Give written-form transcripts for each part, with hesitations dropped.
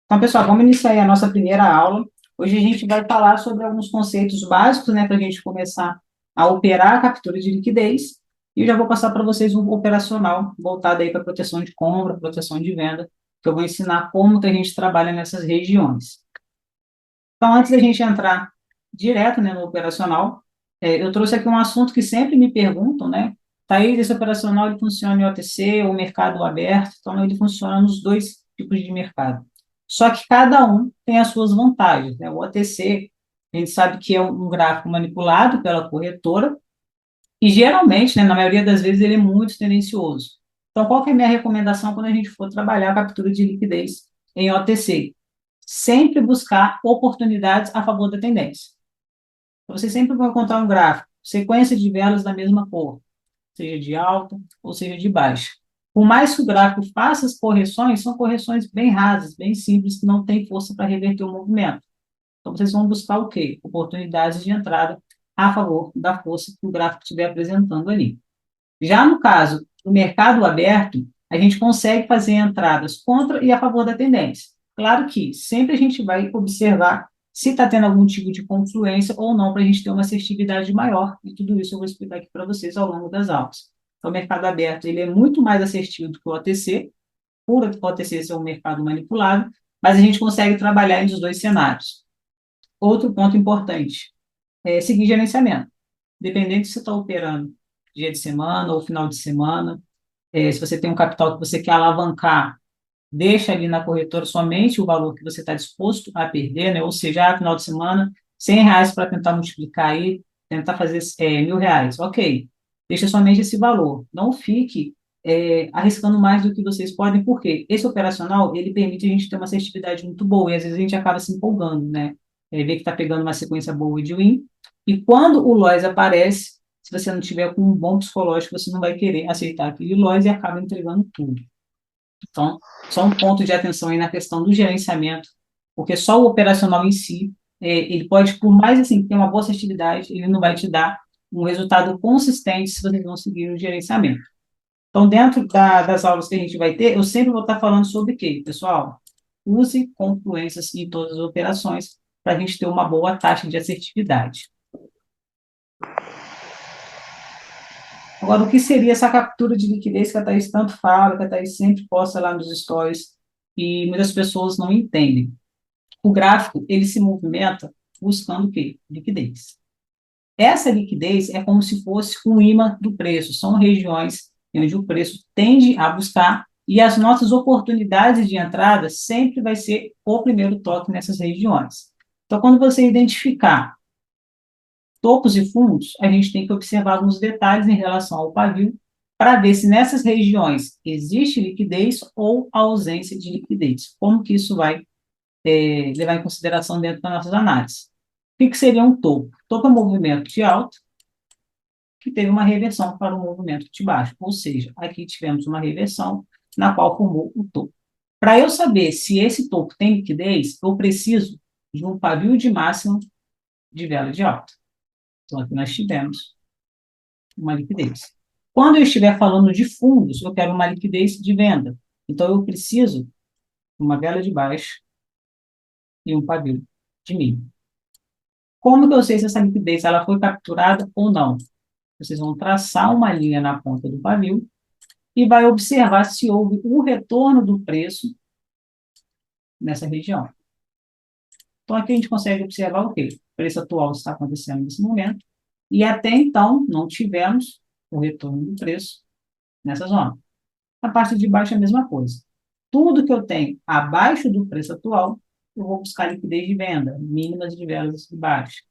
Então, pessoal, vamos iniciar aí a nossa primeira aula. Hoje a gente vai falar sobre alguns conceitos básicos, né, para a gente começar a operar a captura de liquidez. E eu já vou passar para vocês um operacional voltado aí para proteção de compra, proteção de venda, que eu vou ensinar como que a gente trabalha nessas regiões. Então, antes da gente entrar direto, né, no operacional, eu trouxe aqui um assunto que sempre me perguntam, né? Thaís, esse operacional ele funciona em OTC ou mercado aberto? Então, ele funciona nos dois tipos de mercado. Só que cada um tem as suas vantagens, né? O OTC, a gente sabe que é um gráfico manipulado pela corretora e geralmente, né, na maioria das vezes, ele é muito tendencioso. Então, qual que é a minha recomendação quando a gente for trabalhar a captura de liquidez em OTC? Sempre buscar oportunidades a favor da tendência. Você sempre vai encontrar um gráfico, sequência de velas da mesma cor, seja de alta ou seja de baixa. Por mais que o gráfico faça as correções, são correções bem rasas, bem simples, que não tem força para reverter o movimento. Então, vocês vão buscar o quê? Oportunidades de entrada a favor da força que o gráfico estiver apresentando ali. Já no caso do mercado aberto, a gente consegue fazer entradas contra e a favor da tendência. Claro que sempre a gente vai observar se está tendo algum tipo de confluência ou não, para a gente ter uma assertividade maior, e tudo isso eu vou explicar aqui para vocês ao longo das aulas. Então, o mercado aberto ele é muito mais assertivo do que o OTC, por o OTC ser um mercado manipulado, mas a gente consegue trabalhar nos dois cenários. Outro ponto importante é seguir gerenciamento. Dependendo se você está operando dia de semana ou final de semana, se você tem um capital que você quer alavancar, deixa ali na corretora somente o valor que você está disposto a perder, né? Ou seja, final de semana, R$ 100 para tentar multiplicar aí, tentar fazer R$ 1.000. Ok, deixa somente esse valor. Não fique arriscando mais do que vocês podem, porque esse operacional, ele permite a gente ter uma assertividade muito boa, e às vezes a gente acaba se empolgando, né? Vê que está pegando uma sequência boa de win, e quando o loss aparece, se você não tiver com um bom psicológico, você não vai querer aceitar aquele loss e acaba entregando tudo. Então, só um ponto de atenção aí na questão do gerenciamento, porque só o operacional em si, ele pode, por mais assim, ter uma boa assertividade, ele não vai te dar um resultado consistente se você não seguir o gerenciamento. Então, dentro das aulas que a gente vai ter, eu sempre vou estar falando sobre o quê, pessoal? Use confluências em todas as operações para a gente ter uma boa taxa de assertividade. Agora, o que seria essa captura de liquidez que a Thaís tanto fala, que a Thaís sempre posta lá nos stories, e muitas pessoas não entendem? O gráfico, ele se movimenta buscando o quê? Liquidez. Essa liquidez é como se fosse um imã do preço, são regiões onde o preço tende a buscar, e as nossas oportunidades de entrada sempre vai ser o primeiro toque nessas regiões. Então, quando você identificar topos e fundos, a gente tem que observar alguns detalhes em relação ao pavio para ver se nessas regiões existe liquidez ou ausência de liquidez. Como que isso vai levar em consideração dentro das nossas análises? O que seria um topo? Topo é um movimento de alta que teve uma reversão para um movimento de baixo, ou seja, aqui tivemos uma reversão na qual formou o topo. Para eu saber se esse topo tem liquidez, eu preciso de um pavio de máxima de vela de alta. Então, aqui nós tivemos uma liquidez. Quando eu estiver falando de fundos, eu quero uma liquidez de venda. Então, eu preciso de uma vela de baixo e um pavio de mínimo. Como que eu sei se essa liquidez ela foi capturada ou não? Vocês vão traçar uma linha na ponta do pavio e vai observar se houve um retorno do preço nessa região. Então, aqui a gente consegue observar o quê? O preço atual está acontecendo nesse momento e até então não tivemos o retorno do preço nessa zona. A parte de baixo é a mesma coisa. Tudo que eu tenho abaixo do preço atual, eu vou buscar liquidez de venda, mínimas de velas de baixo.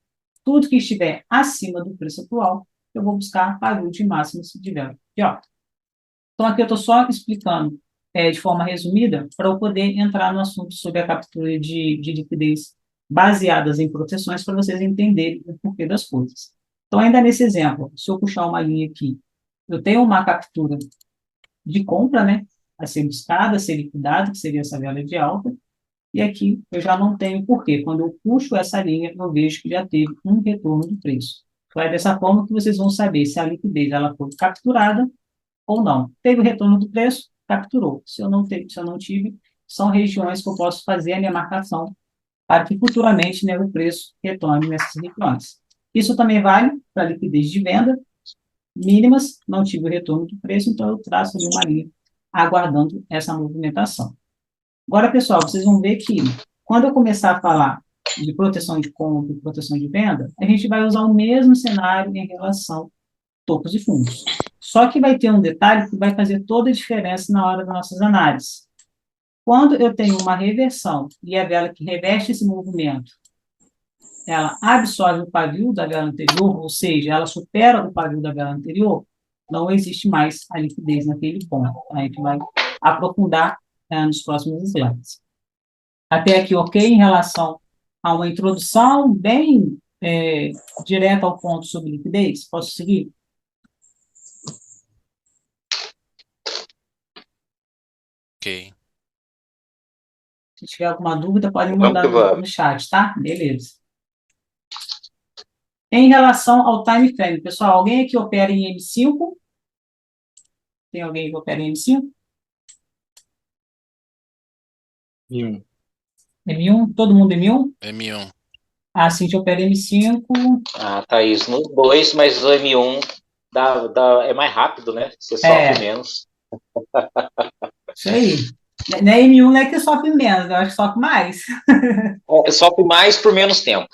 Tudo que estiver acima do preço atual, eu vou buscar pavio de máximos de vela de alta. Então, aqui eu estou só explicando de forma resumida para eu poder entrar no assunto sobre a captura de liquidez baseadas em proteções para vocês entenderem o porquê das coisas. Então, ainda nesse exemplo, se eu puxar uma linha aqui, eu tenho uma captura de compra, né, a ser buscada, a ser liquidada, que seria essa vela de alta, e aqui eu já não tenho porquê. Quando eu puxo essa linha, eu vejo que já teve um retorno do preço. Então, é dessa forma que vocês vão saber se a liquidez ela foi capturada ou não. Teve o retorno do preço, capturou. Se eu não tive, são regiões que eu posso fazer a minha marcação para que futuramente, né, o preço retorne nessas regiões. Isso também vale para a liquidez de venda mínimas, não tive o retorno do preço, então eu traço ali uma linha aguardando essa movimentação. Agora, pessoal, vocês vão ver que quando eu começar a falar de proteção de compra e proteção de venda, a gente vai usar o mesmo cenário em relação a topos e fundos. Só que vai ter um detalhe que vai fazer toda a diferença na hora das nossas análises. Quando eu tenho uma reversão e a vela que reveste esse movimento, ela absorve o pavio da vela anterior, ou seja, ela supera o pavio da vela anterior, não existe mais a liquidez naquele ponto. A gente vai aprofundar nos próximos slides. Até aqui, ok? Em relação a uma introdução bem direta ao ponto sobre liquidez? Posso seguir? Ok. Se tiver alguma dúvida, podem Vamos mandar que vamos. no chat, tá? Beleza. Em relação ao time frame, pessoal, alguém aqui opera em M5? Tem alguém que opera em M5? M1? Todo mundo M1? M1. A Cintia opera M5. Thaís, no 2, mas o M1 é mais rápido, né? Você sofre menos. Isso aí. Não é M1 não é que sofre menos, eu acho que sofre mais. Sofre mais por menos tempo.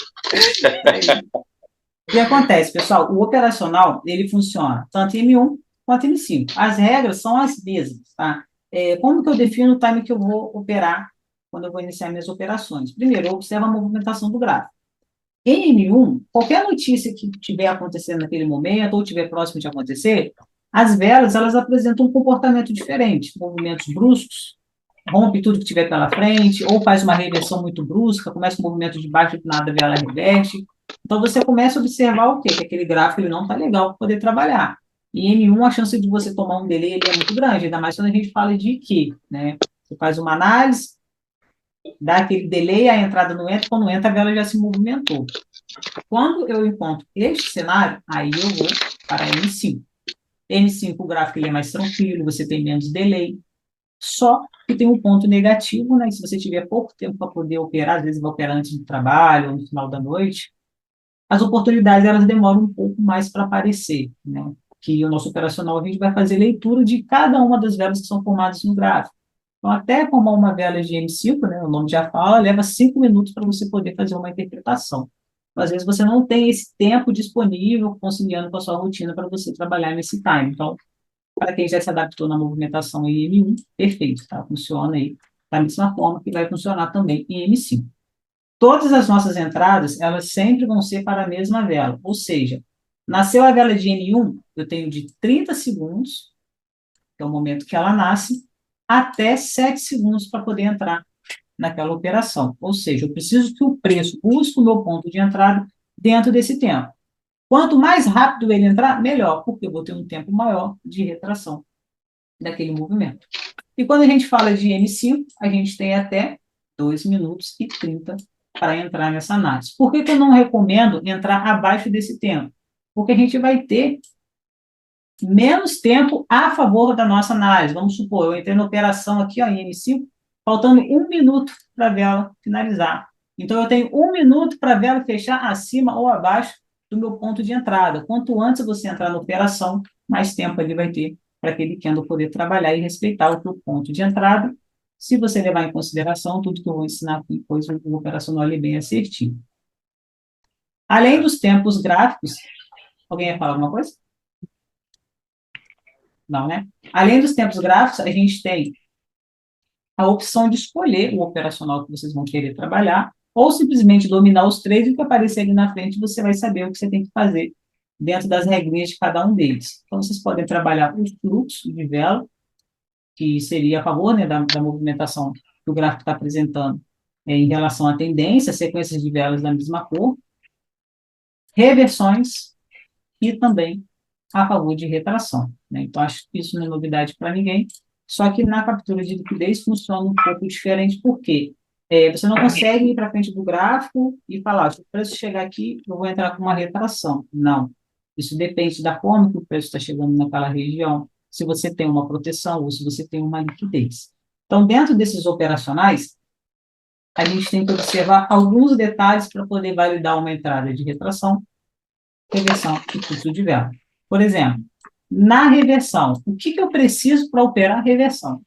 O que acontece, pessoal? O operacional, ele funciona tanto em M1 quanto em M5. As regras são as mesmas, tá? Como que eu defino o time que eu vou operar quando eu vou iniciar minhas operações? Primeiro, eu observo a movimentação do gráfico. Em M1, qualquer notícia que estiver acontecendo naquele momento ou estiver próximo de acontecer, as velas, elas apresentam um comportamento diferente, movimentos bruscos, rompe tudo que tiver pela frente, ou faz uma reversão muito brusca, começa um movimento de baixo do nada, a vela reverte. Então, você começa a observar o quê? Que aquele gráfico ele não está legal para poder trabalhar. E em M1, a chance de você tomar um delay ele é muito grande, ainda mais quando a gente fala de que, né? Você faz uma análise, dá aquele delay, a entrada não entra, quando entra, a vela já se movimentou. Quando eu encontro este cenário, aí eu vou para M5. M5, o gráfico ele é mais tranquilo, você tem menos delay, só que tem um ponto negativo, né? Se você tiver pouco tempo para poder operar, às vezes vai operar antes do trabalho ou no final da noite, as oportunidades elas demoram um pouco mais para aparecer, né? Que o nosso operacional a gente vai fazer leitura de cada uma das velas que são formadas no gráfico. Então, até formar uma vela de M5, né? O nome já fala, leva 5 minutos para você poder fazer uma interpretação. Às vezes você não tem esse tempo disponível, conciliando com a sua rotina para você trabalhar nesse time. Então, para quem já se adaptou na movimentação em M1, perfeito, tá? Funciona aí da mesma forma que vai funcionar também em M5. Todas as nossas entradas, elas sempre vão ser para a mesma vela, ou seja, nasceu a vela de M1, eu tenho de 30 segundos, que é o momento que ela nasce, até 7 segundos para poder entrar naquela operação. Ou seja, eu preciso que o preço busque o meu ponto de entrada dentro desse tempo. Quanto mais rápido ele entrar, melhor, porque eu vou ter um tempo maior de retração daquele movimento. E quando a gente fala de M5, a gente tem até 2 minutos e 30 para entrar nessa análise. Por que eu não recomendo entrar abaixo desse tempo? Porque a gente vai ter menos tempo a favor da nossa análise. Vamos supor, eu entrei na operação aqui, ó, em M5, faltando 1 minuto para a vela finalizar. Então, eu tenho 1 minuto para a vela fechar acima ou abaixo do meu ponto de entrada. Quanto antes você entrar na operação, mais tempo ele vai ter para aquele candle poder trabalhar e respeitar o seu ponto de entrada. Se você levar em consideração tudo que eu vou ensinar aqui, pois o operacional é bem assertivo. Além dos tempos gráficos, alguém ia falar alguma coisa? Não, né? Além dos tempos gráficos, a gente tem a opção de escolher o operacional que vocês vão querer trabalhar, ou simplesmente dominar os três e o que aparecer ali na frente, você vai saber o que você tem que fazer dentro das regrinhas de cada um deles. Então, vocês podem trabalhar o fluxo de vela, que seria a favor, né, da movimentação que o gráfico está apresentando em relação à tendência, sequências de velas da mesma cor, reversões e também a favor de retração, né? Então, acho que isso não é novidade para ninguém, só que na captura de liquidez funciona um pouco diferente, porque você não consegue ir para frente do gráfico e falar, se o preço chegar aqui, eu vou entrar com uma retração. Não. Isso depende da forma que o preço está chegando naquela região, se você tem uma proteção ou se você tem uma liquidez. Então, dentro desses operacionais, a gente tem que observar alguns detalhes para poder validar uma entrada de retração, reversão e fluxo de vela. Por exemplo, na reversão, o que eu preciso para operar a reversão?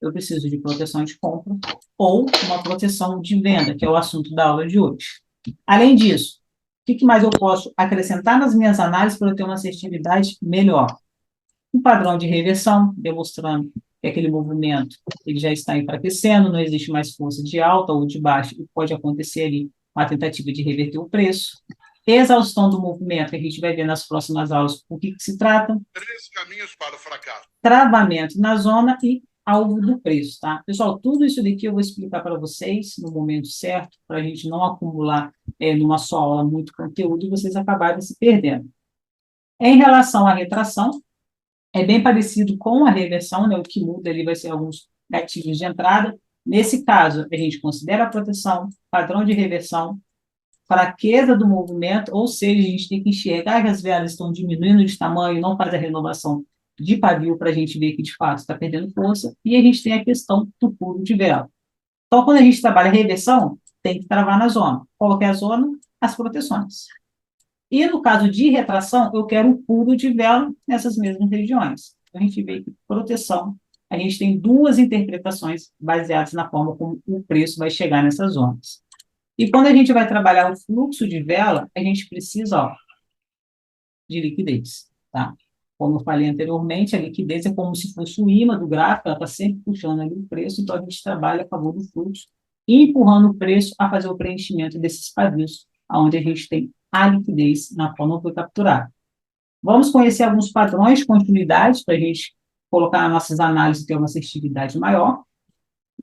Eu preciso de proteção de compra ou uma proteção de venda, que é o assunto da aula de hoje. Além disso, o que mais eu posso acrescentar nas minhas análises para eu ter uma assertividade melhor? Um padrão de reversão, demonstrando que aquele movimento ele já está enfraquecendo, não existe mais força de alta ou de baixa, e pode acontecer ali uma tentativa de reverter o preço. Exaustão do movimento, que a gente vai ver nas próximas aulas o que se trata. 3 caminhos para o fracasso. Travamento na zona e alvo do preço, tá? Pessoal, tudo isso daqui eu vou explicar para vocês no momento certo, para a gente não acumular numa só aula muito conteúdo e vocês acabarem se perdendo. Em relação à retração, é bem parecido com a reversão, né? O que muda ali vai ser alguns gatilhos de entrada. Nesse caso, a gente considera a proteção, padrão de reversão, fraqueza do movimento, ou seja, a gente tem que enxergar que as velas estão diminuindo de tamanho, não faz a renovação de pavio para a gente ver que, de fato, está perdendo força, e a gente tem a questão do pulo de vela. Então, quando a gente trabalha reversão, tem que travar na zona. Qual que é a zona? As proteções. E no caso de retração, eu quero um pulo de vela nessas mesmas regiões. Então, a gente vê que proteção, a gente tem duas interpretações baseadas na forma como o preço vai chegar nessas zonas. E quando a gente vai trabalhar o fluxo de vela, a gente precisa, de liquidez, tá? Como eu falei anteriormente, a liquidez é como se fosse o imã do gráfico, ela está sempre puxando ali o preço, então a gente trabalha a favor do fluxo, empurrando o preço a fazer o preenchimento desses pavios, onde a gente tem a liquidez na forma que foi capturada. Vamos conhecer alguns padrões de continuidade para a gente colocar nas nossas análises ter uma assertividade maior.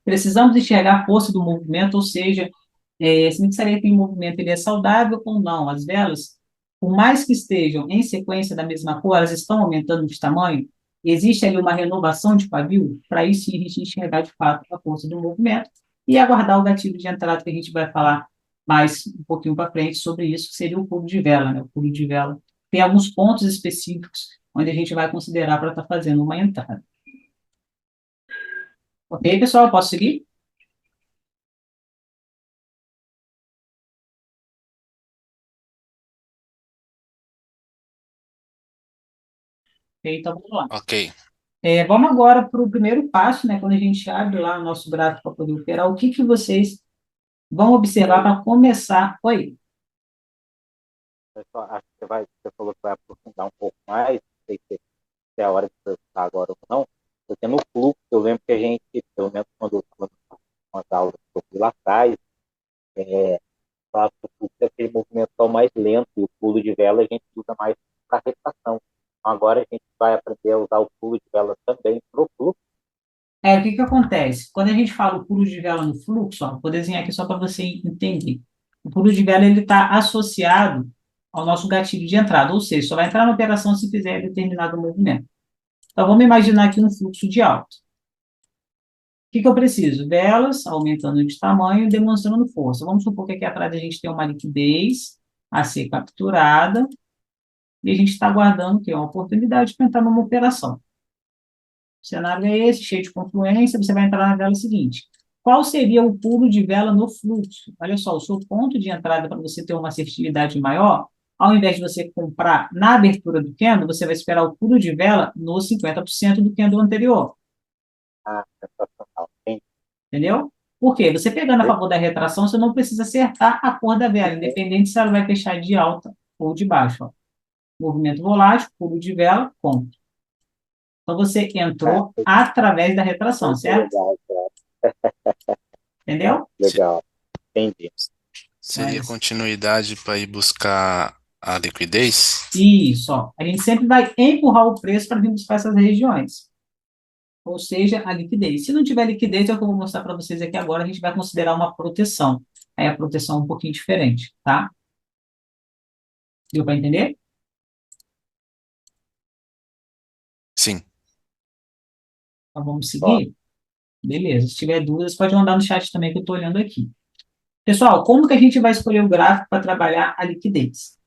Precisamos enxergar a força do movimento, ou seja, se me disser que o movimento ele é saudável ou não. As velas, por mais que estejam em sequência da mesma cor, elas estão aumentando de tamanho, existe ali uma renovação de pavio, para isso a gente enxergar de fato a força do movimento e aguardar o gatilho de entrada que a gente vai falar mais um pouquinho para frente sobre isso, que seria o pulo de vela, né? O pulo de vela tem alguns pontos específicos onde a gente vai considerar para estar fazendo uma entrada. Ok, pessoal? Posso seguir? Ok, então vamos lá. Ok. Vamos agora para o primeiro passo, né? Quando a gente abre lá o nosso gráfico para poder operar, o que vocês vão observar para começar? Oi. Pessoal, acho que você falou que vai aprofundar um pouco mais, não sei se é a hora de perguntar agora ou não, porque no fluxo, eu lembro que a gente, pelo menos quando umas aulas que eu fui lá atrás, o fluxo é aquele movimento mais lento, e o pulo de vela a gente usa mais para retração. Então, agora a gente vai aprender a usar o pulo de vela também para o fluxo. O que acontece? Quando a gente fala o pulo de vela no fluxo, ó, vou desenhar aqui só para você entender. O pulo de vela ele está associado ao nosso gatilho de entrada, ou seja, só vai entrar na operação se fizer determinado movimento. Então, vamos imaginar aqui um fluxo de alta. O que eu preciso? Velas aumentando de tamanho, demonstrando força. Vamos supor que aqui atrás a gente tem uma liquidez a ser capturada e a gente está aguardando que é uma oportunidade para entrar numa operação. O cenário é esse, cheio de confluência, você vai entrar na vela seguinte. Qual seria o pulo de vela no fluxo? Olha só, o seu ponto de entrada para você ter uma assertividade maior, ao invés de você comprar na abertura do candle, você vai esperar o pulo de vela no 50% do candle anterior. Sensacional. Entendeu? Por quê? Você pegando a favor da retração, você não precisa acertar a cor da vela, independente se ela vai fechar de alta ou de baixo. Ó. Movimento volátil, pulo de vela, ponto. Então, você entrou através da retração, certo? Entendeu? Legal, entendi. Seria continuidade para ir buscar a liquidez? Isso, ó. A gente sempre vai empurrar o preço para vir buscar essas regiões. Ou seja, a liquidez. Se não tiver liquidez, é o que eu vou mostrar para vocês aqui agora, a gente vai considerar uma proteção. Aí a proteção é um pouquinho diferente, tá? Deu para entender? Sim. Então, vamos seguir? Beleza. Se tiver dúvidas, pode mandar no chat também, que eu estou olhando aqui. Pessoal, como que a gente vai escolher o gráfico para trabalhar a liquidez?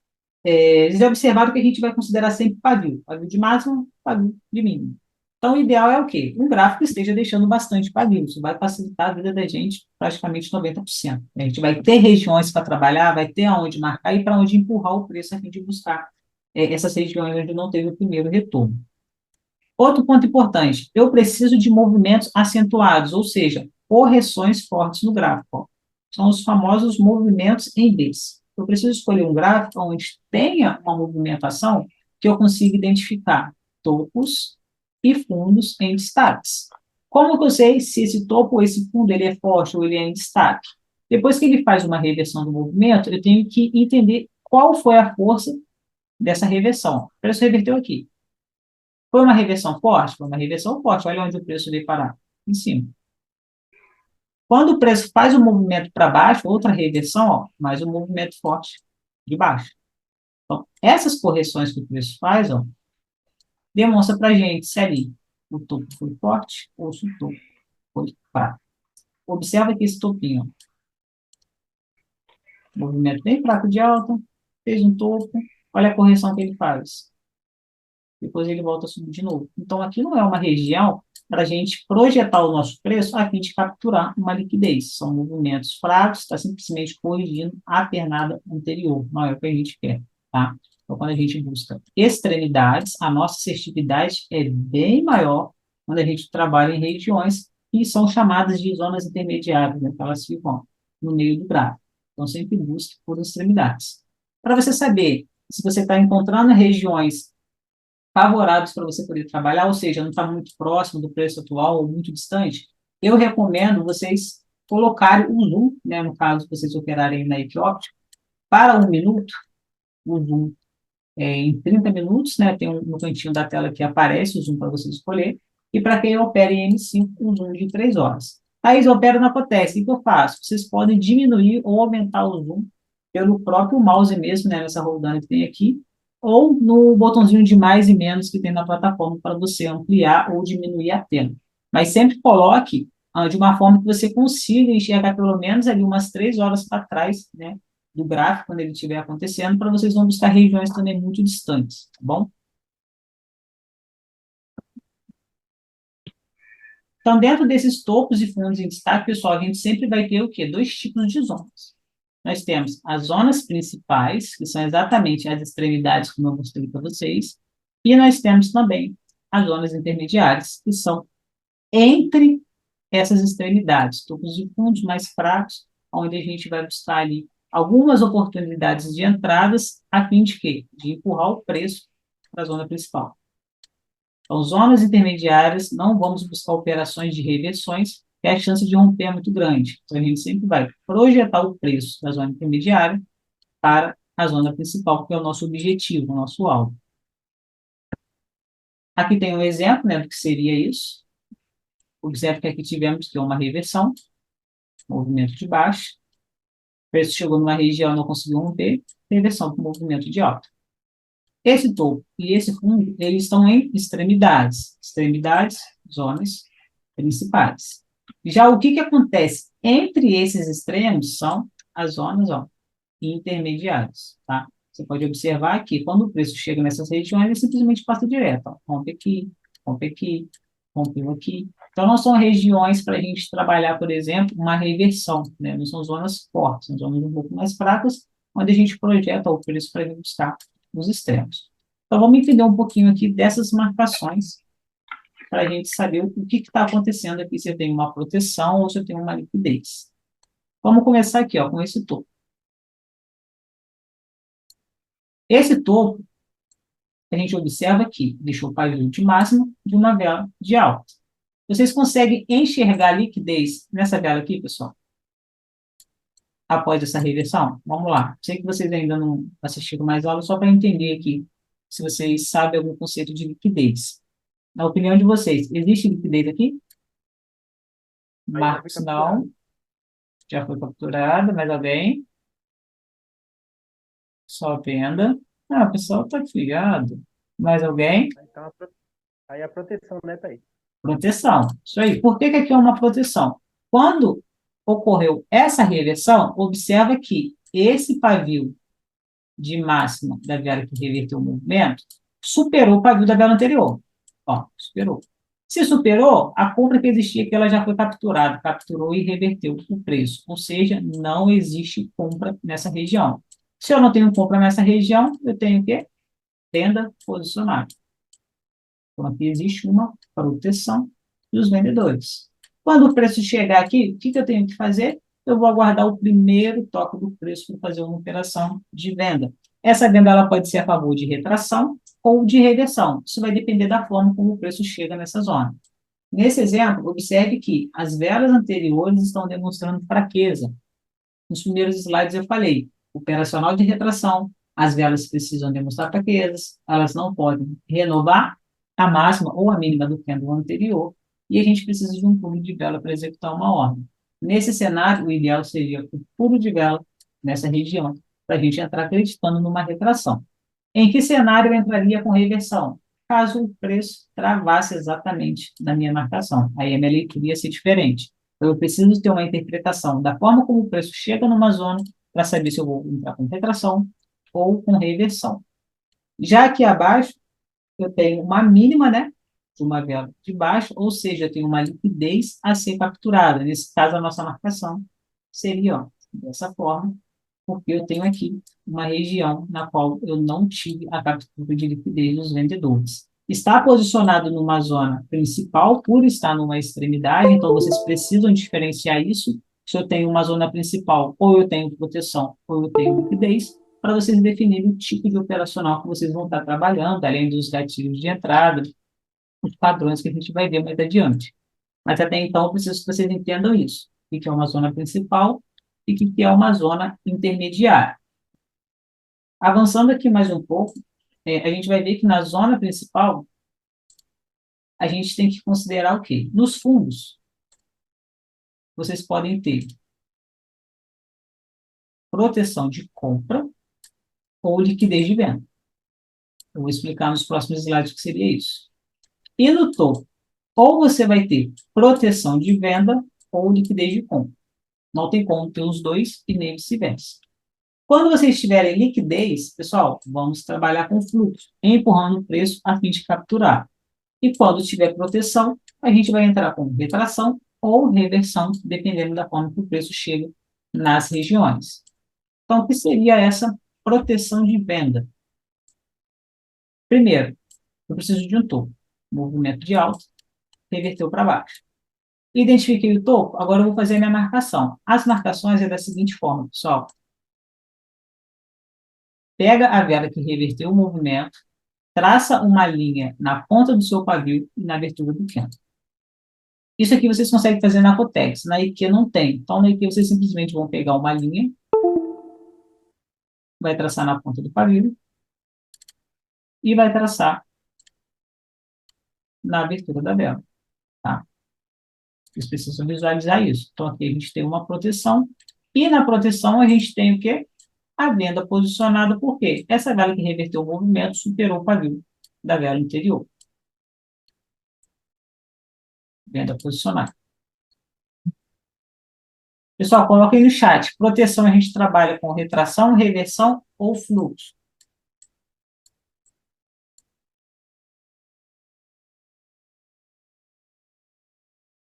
Vocês já observaram que a gente vai considerar sempre pavio. Pavio de máximo, pavio de mínimo. Então, o ideal é o quê? Um gráfico que esteja deixando bastante pavio. Isso vai facilitar a vida da gente praticamente 90%. A gente vai ter regiões para trabalhar, vai ter aonde marcar e para onde empurrar o preço a fim de buscar essas regiões onde não teve o primeiro retorno. Outro ponto importante, eu preciso de movimentos acentuados, ou seja, correções fortes no gráfico. Ó. São os famosos movimentos em Bs. Eu preciso escolher um gráfico onde tenha uma movimentação que eu consiga identificar topos e fundos em destaques. Como que eu sei se esse topo ou esse fundo ele é forte ou ele é em destaque? Depois que ele faz uma reversão do movimento, eu tenho que entender qual foi a força dessa reversão. O preço reverteu aqui. Foi uma reversão forte? Foi uma reversão forte. Olha onde o preço veio parar. Em cima. Quando o preço faz um movimento para baixo, outra reversão, ó, mais um movimento forte de baixo. Então, essas correções que o preço faz, ó, demonstra para a gente se ali o topo foi forte ou se o topo foi fraco. Observa aqui esse topinho. Ó. Movimento bem fraco de alta, fez um topo. Olha a correção que ele faz. Depois ele volta a subir de novo. Então, aqui não é uma região para a gente projetar o nosso preço a fim de capturar uma liquidez. São movimentos fracos, está simplesmente corrigindo a pernada anterior. Não é o que a gente quer, tá? Então, quando a gente busca extremidades, a nossa assertividade é bem maior quando a gente trabalha em regiões que são chamadas de zonas intermediárias, né? Elas ficam no meio do gráfico. Então, sempre busque por extremidades. Para você saber se você está encontrando regiões favoráveis para você poder trabalhar, ou seja, não está muito próximo do preço atual ou muito distante, eu recomendo vocês colocarem o zoom, né, no caso, vocês operarem na Equioptic, para 1 minuto, o zoom em 30 minutos, né, tem no cantinho da tela que aparece o zoom para você escolher, e para quem opera em M5, um zoom de 3 horas. Aí eu opero na Potenza, o que eu faço? Vocês podem diminuir ou aumentar o zoom pelo próprio mouse mesmo, né, nessa roldana que tem aqui, ou no botãozinho de mais e menos que tem na plataforma para você ampliar ou diminuir a tela. Mas sempre coloque de uma forma que você consiga enxergar pelo menos ali umas 3 horas para trás, né, do gráfico, quando ele estiver acontecendo, para vocês não buscar regiões também muito distantes, tá bom? Então, dentro desses topos e fundos em destaque, pessoal, a gente sempre vai ter o quê? 2 tipos de zonas. Nós temos as zonas principais, que são exatamente as extremidades, como eu mostrei para vocês, e nós temos também as zonas intermediárias, que são entre essas extremidades, topos e fundos mais fracos, onde a gente vai buscar ali algumas oportunidades de entradas, a fim de quê? De empurrar o preço para a zona principal. Então, zonas intermediárias, não vamos buscar operações de reversões, que a chance de romper é muito grande. Então, a gente sempre vai projetar o preço da zona intermediária para a zona principal, que é o nosso objetivo, o nosso alvo. Aqui tem um exemplo, né, do que seria isso. Observe que aqui tivemos que é uma reversão, movimento de baixo, o preço chegou numa região, não conseguiu romper, reversão para o movimento de alta. Esse topo e esse fundo, eles estão em extremidades. Extremidades, zonas principais. Já o que acontece entre esses extremos são as zonas, ó, intermediárias, tá? Você pode observar que quando o preço chega nessas regiões, ele simplesmente passa direto, ó, rompe aqui, rompeu aqui. Então, não são regiões para a gente trabalhar, por exemplo, uma reversão, né? Não são zonas fortes, são zonas um pouco mais fracas, onde a gente projeta o preço para buscar nos extremos. Então, vamos entender um pouquinho aqui dessas marcações, para a gente saber o que está acontecendo aqui, se eu tenho uma proteção ou se eu tenho uma liquidez. Vamos começar aqui, ó, com esse topo. Esse topo, a gente observa aqui, deixou o pavio de máxima de uma vela de alta. Vocês conseguem enxergar a liquidez nessa vela aqui, pessoal? Após essa reversão? Vamos lá. Sei que vocês ainda não assistiram mais aula, só para entender aqui, se vocês sabem algum conceito de liquidez. Na opinião de vocês, existe liquidez aqui? Marcos, não. Já foi capturada, mais alguém? Só venda. Ah, o pessoal está ligado. Mais alguém? Então, aí a proteção, né, Thaís? Proteção. Isso aí. Por que aqui é uma proteção? Quando ocorreu essa reversão, observa que esse pavio de máxima da vela que reverteu o movimento superou o pavio da vela anterior. Ó, superou. Se superou, a compra que existia aqui, ela já foi capturada, capturou e reverteu o preço. Ou seja, não existe compra nessa região. Se eu não tenho compra nessa região, eu tenho o quê? Venda posicionada. Então, aqui existe uma proteção dos vendedores. Quando o preço chegar aqui, o que eu tenho que fazer? Eu vou aguardar o primeiro toque do preço para fazer uma operação de venda. Essa venda ela pode ser a favor de retração ou de reversão. Isso vai depender da forma como o preço chega nessa zona. Nesse exemplo, observe que as velas anteriores estão demonstrando fraqueza. Nos primeiros slides eu falei, operacional de retração, as velas precisam demonstrar fraquezas, elas não podem renovar a máxima ou a mínima do candle anterior, e a gente precisa de um pulo de vela para executar uma ordem. Nesse cenário, o ideal seria o pulo de vela nessa região, para a gente entrar acreditando numa retração. Em que cenário eu entraria com reversão? Caso o preço travasse exatamente na minha marcação. Aí a minha leitura ia ser diferente. Então, eu preciso ter uma interpretação da forma como o preço chega numa zona para saber se eu vou entrar com retração ou com reversão. Já aqui abaixo, eu tenho uma mínima, né, de uma vela de baixo, ou seja, eu tenho uma liquidez a ser capturada. Nesse caso, a nossa marcação seria, ó, dessa forma, porque eu tenho aqui uma região na qual eu não tive a captura de liquidez dos vendedores. Está posicionado numa zona principal, por estar numa extremidade, então vocês precisam diferenciar isso. Se eu tenho uma zona principal, ou eu tenho proteção, ou eu tenho liquidez, para vocês definirem o tipo de operacional que vocês vão estar trabalhando, além dos gatilhos de entrada, os padrões que a gente vai ver mais adiante. Mas até então, eu preciso que vocês entendam isso. O que é uma zona principal e o que é uma zona intermediária. Avançando aqui mais um pouco, a gente vai ver que na zona principal, a gente tem que considerar o quê? Nos fundos, vocês podem ter proteção de compra ou liquidez de venda. Eu vou explicar nos próximos slides o que seria isso. E no topo, ou você vai ter proteção de venda ou liquidez de compra. Não tem como ter os dois e nem vice-versa. Quando vocês tiverem liquidez, pessoal, vamos trabalhar com fluxo, empurrando o preço a fim de capturar. E quando tiver proteção, a gente vai entrar com retração ou reversão, dependendo da forma que o preço chega nas regiões. Então, o que seria essa proteção de venda? Primeiro, eu preciso de um topo, movimento de alta, reverteu para baixo. Identifiquei o topo, agora eu vou fazer a minha marcação. As marcações é da seguinte forma, pessoal. Pega a vela que reverteu o movimento, traça uma linha na ponta do seu pavio e na abertura do canto. Isso aqui vocês conseguem fazer na Cotex, na IKEA não tem. Então, na IKEA vocês simplesmente vão pegar uma linha, vai traçar na ponta do pavio e vai traçar na abertura da vela, tá? Vocês precisam visualizar isso. Então, aqui a gente tem uma proteção e na proteção a gente tem o quê? A venda posicionada, por quê? Essa vela que reverteu o movimento superou o pavio da vela anterior. Venda posicionada. Pessoal, coloca aí no chat. Proteção a gente trabalha com retração, reversão ou fluxo.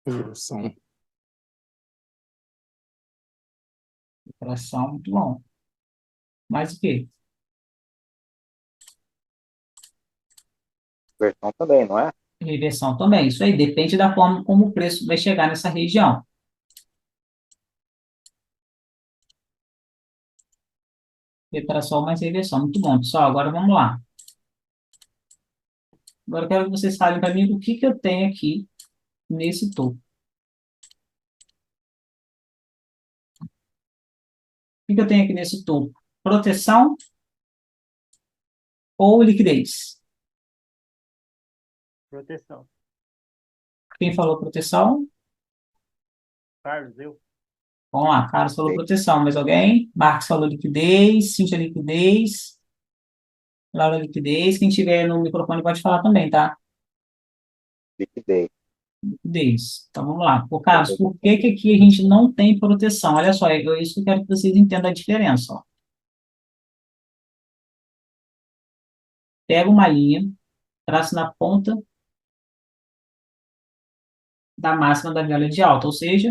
Reversão. Retração, muito bom. Mais o quê? Versão também, não é? Reversão também. Isso aí depende da forma como o preço vai chegar nessa região. Retração mais reversão. Muito bom, pessoal. Agora vamos lá. Agora eu quero que vocês falem para mim o que eu tenho aqui nesse topo. O que eu tenho aqui nesse topo? Proteção ou liquidez? Proteção. Quem falou proteção? Carlos, eu. Vamos lá, Carlos falou proteção. Mais alguém? Marcos falou liquidez. Cíntia, liquidez. Laura, liquidez. Quem tiver no microfone pode falar também, tá? Liquidez. Liquidez. Então, vamos lá. Pô, Carlos, por que que aqui a gente não tem proteção? Olha só, é isso que eu quero que vocês entendam a diferença, ó. Pega uma linha, traça na ponta da máxima da vela de alta, ou seja,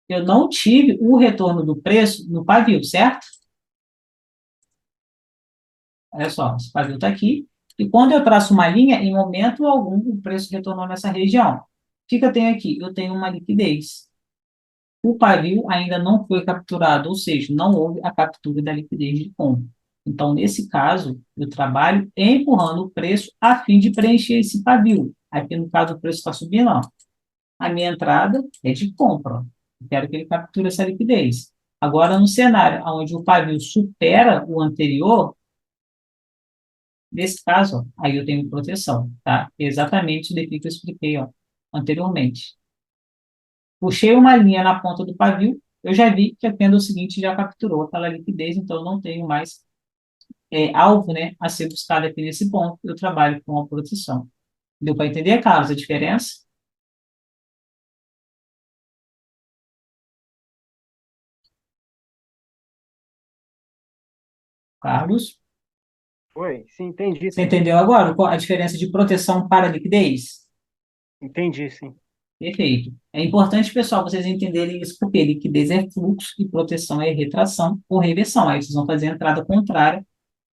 eu não tive o retorno do preço no pavio, certo? Olha só, esse pavio está aqui, e quando eu traço uma linha, em momento algum, o preço retornou nessa região. O que eu tenho aqui? Eu tenho uma liquidez. O pavio ainda não foi capturado, ou seja, não houve a captura da liquidez de compra. Então, nesse caso, eu trabalho empurrando o preço a fim de preencher esse pavio. Aqui, no caso, o preço está subindo, ó. A minha entrada é de compra, ó. Eu quero que ele capture essa liquidez. Agora, no cenário onde o pavio supera o anterior, nesse caso, ó, aí eu tenho proteção, tá? Exatamente o que eu expliquei, ó, anteriormente. Puxei uma linha na ponta do pavio, eu já vi que a pêndulo seguinte já capturou aquela liquidez, então eu não tenho mais alvo, né, a ser buscado aqui nesse ponto, eu trabalho com a proteção. Deu para entender, Carlos, a diferença? Carlos, Oi, sim, entendi, você sim. entendeu agora qual a diferença de proteção para liquidez? Entendi, sim. Perfeito. É importante, pessoal, vocês entenderem isso, porque liquidez é fluxo e proteção é retração ou reversão. Aí vocês vão fazer a entrada contrária,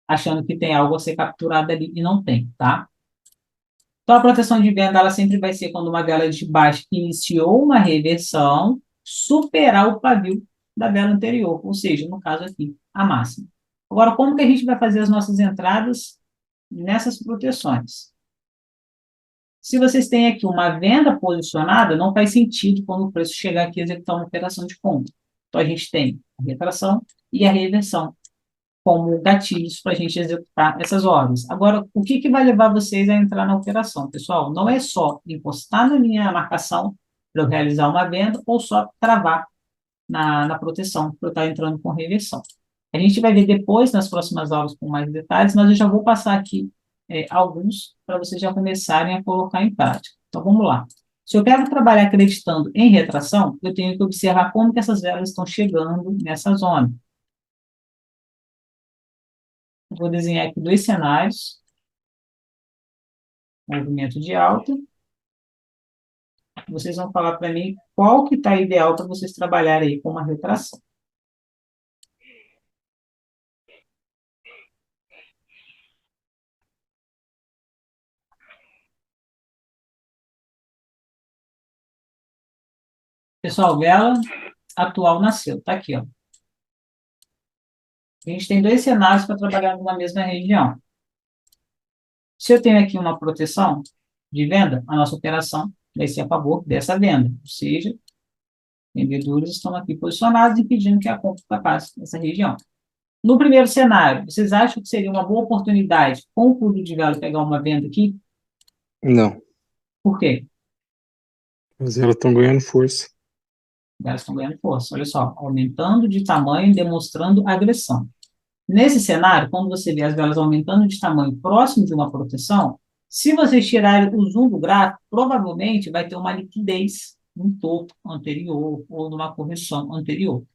achando que tem algo a ser capturado ali e não tem, tá? Então, a proteção de venda, ela sempre vai ser quando uma vela de baixo iniciou uma reversão, superar o pavio da vela anterior, ou seja, no caso aqui, a máxima. Agora, como que a gente vai fazer as nossas entradas nessas proteções? Se vocês têm aqui uma venda posicionada, não faz sentido quando o preço chegar aqui executar uma operação de compra. Então, a gente tem a retração e a reversão como gatilhos para a gente executar essas ordens. Agora, o que vai levar vocês a entrar na operação, pessoal? Não é só encostar na minha marcação para eu realizar uma venda ou só travar na proteção para eu estar entrando com reversão. A gente vai ver depois, nas próximas aulas, com mais detalhes, mas eu já vou passar aqui alguns para vocês já começarem a colocar em prática. Então, vamos lá. Se eu quero trabalhar acreditando em retração, eu tenho que observar como que essas velas estão chegando nessa zona. Vou desenhar aqui dois cenários. Movimento de alta. Vocês vão falar para mim qual que está ideal para vocês trabalharem aí com uma retração. Pessoal, vela atual nasceu. Está aqui, ó. A gente tem dois cenários para trabalhar na mesma região. Se eu tenho aqui uma proteção de venda, a nossa operação vai ser a favor dessa venda. Ou seja, vendedores estão aqui posicionados e pedindo que a compra passe nessa região. No primeiro cenário, vocês acham que seria uma boa oportunidade com o clube de vela pegar uma venda aqui? Não, Por quê? mas elas estão ganhando força. Elas estão ganhando força. Olha só, aumentando de tamanho, demonstrando agressão. Nesse cenário, quando você vê as velas aumentando de tamanho próximo de uma proteção, se vocês tirarem o zoom do gráfico, provavelmente vai ter uma liquidez no topo anterior ou numa correção anterior. O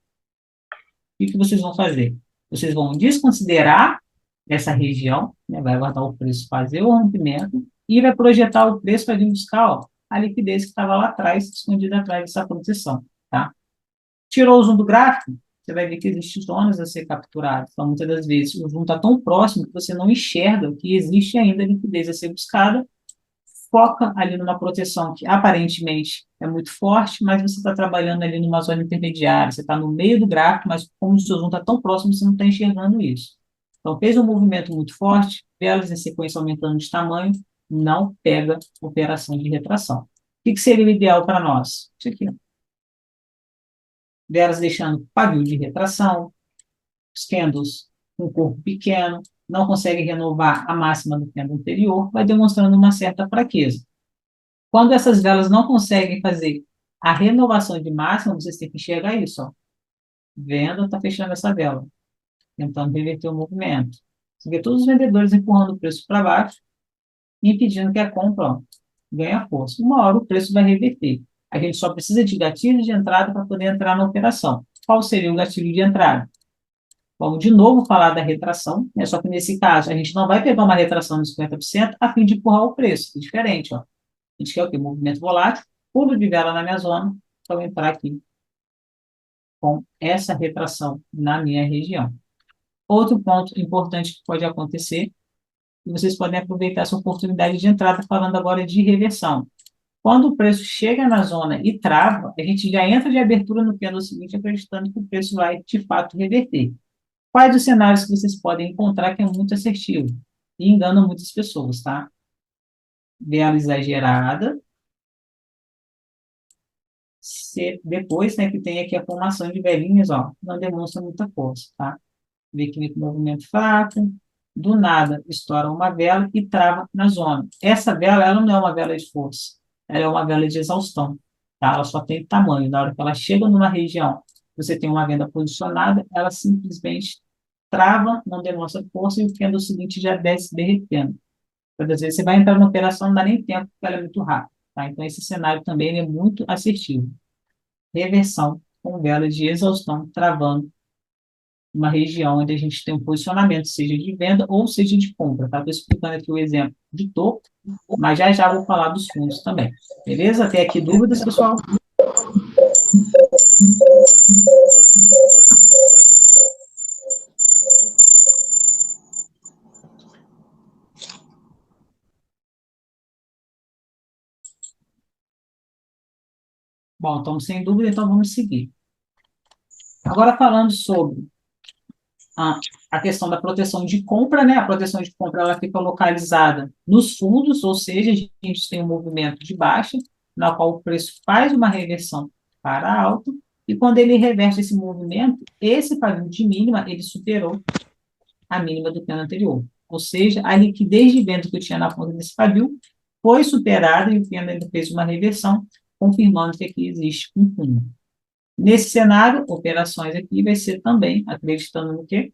que vocês vão fazer? Vocês vão desconsiderar essa região, né, vai aguardar o preço fazer o rompimento e vai projetar o preço para vir buscar, ó, a liquidez que estava lá atrás, escondida atrás dessa proteção, tá? Tirou o zoom do gráfico, você vai ver que existem zonas a ser capturadas. Então, muitas das vezes, o zoom está tão próximo que você não enxerga que existe ainda liquidez a ser buscada, foca ali numa proteção que aparentemente é muito forte, mas você está trabalhando ali numa zona intermediária, você está no meio do gráfico, mas como o seu zoom está tão próximo, você não está enxergando isso. Então, fez um movimento muito forte, velas em sequência aumentando de tamanho, não pega operação de retração. O que seria o ideal para nós? Isso aqui, ó. Velas deixando pavio de retração, os candles com corpo pequeno, não consegue renovar a máxima do candle anterior, vai demonstrando uma certa fraqueza. Quando essas velas não conseguem fazer a renovação de máxima, vocês têm que enxergar isso, ó. Venda está fechando essa vela, tentando reverter o movimento. Você vê todos os vendedores empurrando o preço para baixo e impedindo que a compra, ó, ganhe força. Uma hora o preço vai reverter. A gente só precisa de gatilho de entrada para poder entrar na operação. Qual seria o gatilho de entrada? Vamos de novo falar da retração, né? Só que nesse caso a gente não vai pegar uma retração de 50% a fim de empurrar o preço. É diferente, ó. A gente quer o quê? Movimento volátil pulo de vela na minha zona, para eu entrar aqui com essa retração na minha região. Outro ponto importante que pode acontecer, e vocês podem aproveitar essa oportunidade de entrada falando agora de reversão. Quando o preço chega na zona e trava, a gente já entra de abertura no pêndulo seguinte, acreditando que o preço vai, de fato, reverter. Quais os cenários que vocês podem encontrar que é muito assertivo e engana muitas pessoas, tá? Vela exagerada. Depois, né, que tem aqui a formação de velinhas, ó, não demonstra muita força, tá? Vê que o movimento fraco, do nada estoura uma vela e trava na zona. Essa vela, ela não é uma vela de força, ela é uma vela de exaustão, tá? Ela só tem tamanho. Na hora que ela chega numa região, você tem uma venda posicionada, ela simplesmente trava, não demonstra força e o pêndulo seguinte já desce derretendo. Às vezes você vai entrar na operação, não dá nem tempo, porque ela é muito rápida, tá? Então esse cenário também é muito assertivo. Reversão com vela de exaustão travando uma região onde a gente tem um posicionamento, seja de venda ou seja de compra, tá? Estou explicando aqui o exemplo de topo, mas já já vou falar dos fundos também. Beleza? Tem aqui dúvidas, pessoal? Bom, estamos sem dúvida, então vamos seguir. Agora falando sobre a questão da proteção de compra, né? A proteção de compra ela fica localizada nos fundos, ou seja, a gente tem um movimento de baixa, na qual o preço faz uma reversão para alto, e quando ele reverte esse movimento, esse pavio de mínima, ele superou a mínima do plano anterior. Ou seja, a liquidez de venda que eu tinha na ponta desse pavio foi superada e o plano ainda fez uma reversão, confirmando que aqui existe um fundo. Nesse cenário, operações aqui vai ser também, acreditando no quê?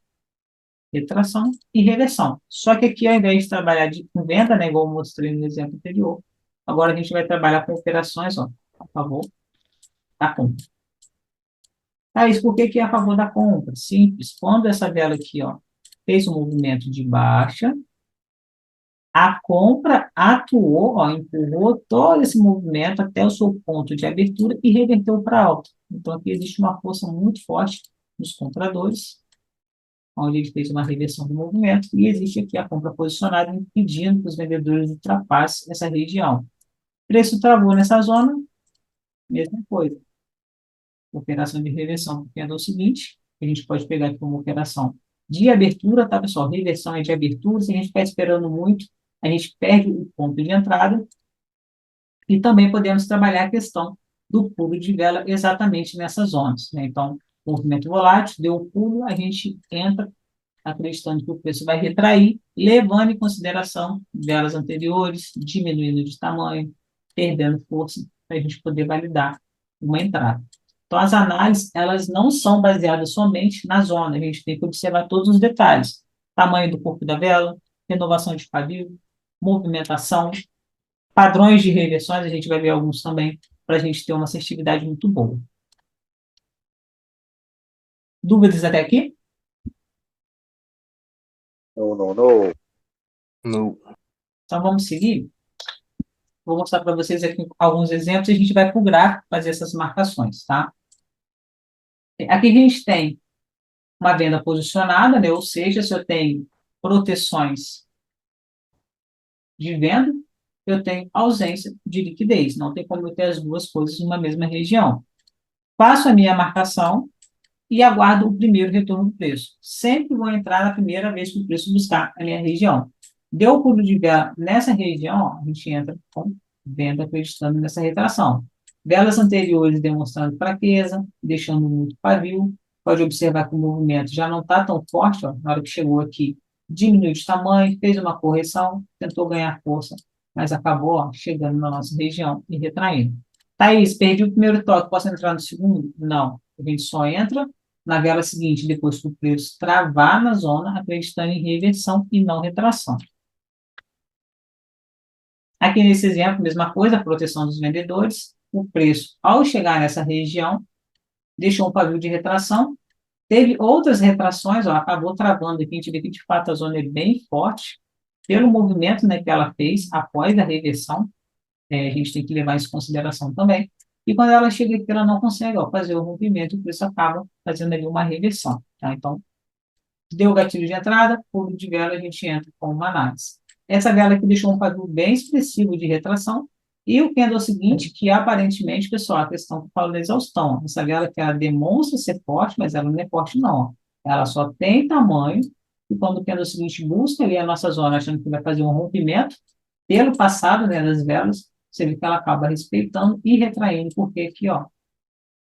Retração e reversão. Só que aqui, ao invés de trabalhar com venda, né, igual eu mostrei no exemplo anterior, agora a gente vai trabalhar com operações, ó, a favor da compra. Isso por que é a favor da compra? Simples. Quando essa vela aqui, ó, fez um movimento de baixa, a compra atuou, ó, empurrou todo esse movimento até o seu ponto de abertura e reverteu para alta. Então, aqui existe uma força muito forte nos compradores, onde ele fez uma reversão do movimento, e existe aqui a compra posicionada, impedindo que os vendedores ultrapassem essa região. O preço travou nessa zona, mesma coisa. Operação de reversão, que é o seguinte, a gente pode pegar aqui uma operação de abertura, tá, pessoal? Reversão é de abertura, se a gente ficar esperando muito, a gente perde o ponto de entrada, e também podemos trabalhar a questão do pulo de vela exatamente nessas zonas, né? Então, movimento volátil, deu o pulo, a gente entra acreditando que o preço vai retrair, levando em consideração velas anteriores, diminuindo de tamanho, perdendo força, para a gente poder validar uma entrada. Então, as análises, elas não são baseadas somente na zona, a gente tem que observar todos os detalhes, tamanho do corpo da vela, renovação de pavio, movimentação, padrões de reversões, a gente vai ver alguns também, para a gente ter uma assertividade muito boa. Dúvidas até aqui? Não. Não. Então, vamos seguir? Vou mostrar para vocês aqui alguns exemplos e a gente vai para o gráfico fazer essas marcações, tá? Aqui a gente tem uma venda posicionada, né? Ou seja, se eu tenho proteções de venda, eu tenho ausência de liquidez. Não tem como eu ter as duas coisas numa mesma região. Faço a minha marcação e aguardo o primeiro retorno do preço. Sempre vou entrar na primeira vez que o preço buscar a minha região. Deu o pulo de vela nessa região, ó, a gente entra com venda acreditando nessa retração. Velas anteriores demonstrando fraqueza, deixando muito pavio. Pode observar que o movimento já não está tão forte, ó, na hora que chegou aqui, diminuiu de tamanho, fez uma correção, tentou ganhar força, mas acabou, ó, chegando na nossa região e retraindo. Thaís, perdi o primeiro toque, posso entrar no segundo? Não. A gente só entra na vela seguinte, depois que o preço travar na zona, acreditando em reversão e não retração. Aqui nesse exemplo, mesma coisa, a proteção dos vendedores. O preço, ao chegar nessa região, deixou um pavio de retração. Teve outras retrações, ó, acabou travando aqui. A gente vê que, de fato, a zona é bem forte, pelo movimento, né, que ela fez após a reversão. a gente tem que levar isso em consideração também. E quando ela chega aqui, ela não consegue, ó, fazer o rompimento, o preço acaba fazendo ali uma reversão, tá? Então, deu o gatilho de entrada, pulo de vela, a gente entra com uma análise. Essa vela aqui deixou um padrão bem expressivo de retração, e o candle seguinte, que aparentemente, pessoal, a questão que eu falo da exaustão, essa vela que ela demonstra ser forte, mas ela não é forte não, ó. Ela só tem tamanho, e quando o candle seguinte busca ali a nossa zona, achando que vai fazer um rompimento, pelo passado, né, das velas, você vê que ela acaba respeitando e retraindo, porque aqui, ó,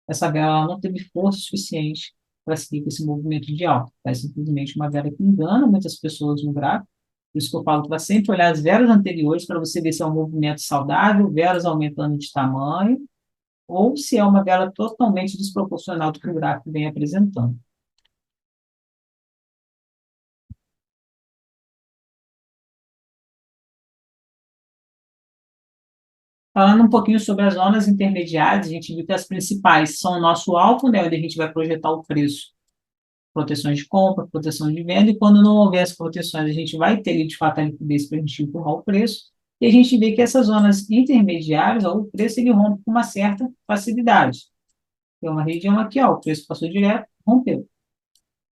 essa vela ela não teve força suficiente para seguir com esse movimento de alta. É simplesmente uma vela que engana muitas pessoas no gráfico. Por isso que eu falo que vai sempre olhar as velas anteriores para você ver se é um movimento saudável, velas aumentando de tamanho, ou se é uma vela totalmente desproporcional do que o gráfico vem apresentando. Falando um pouquinho sobre as zonas intermediárias, a gente viu que as principais são o nosso alvo, né, onde a gente vai projetar o preço, proteções de compra, proteção de venda, e quando não houver as proteções, a gente vai ter, de fato, a liquidez para a gente empurrar o preço, e a gente vê que essas zonas intermediárias, ó, o preço ele rompe com uma certa facilidade. Tem uma região aqui, ó, o preço passou direto, rompeu.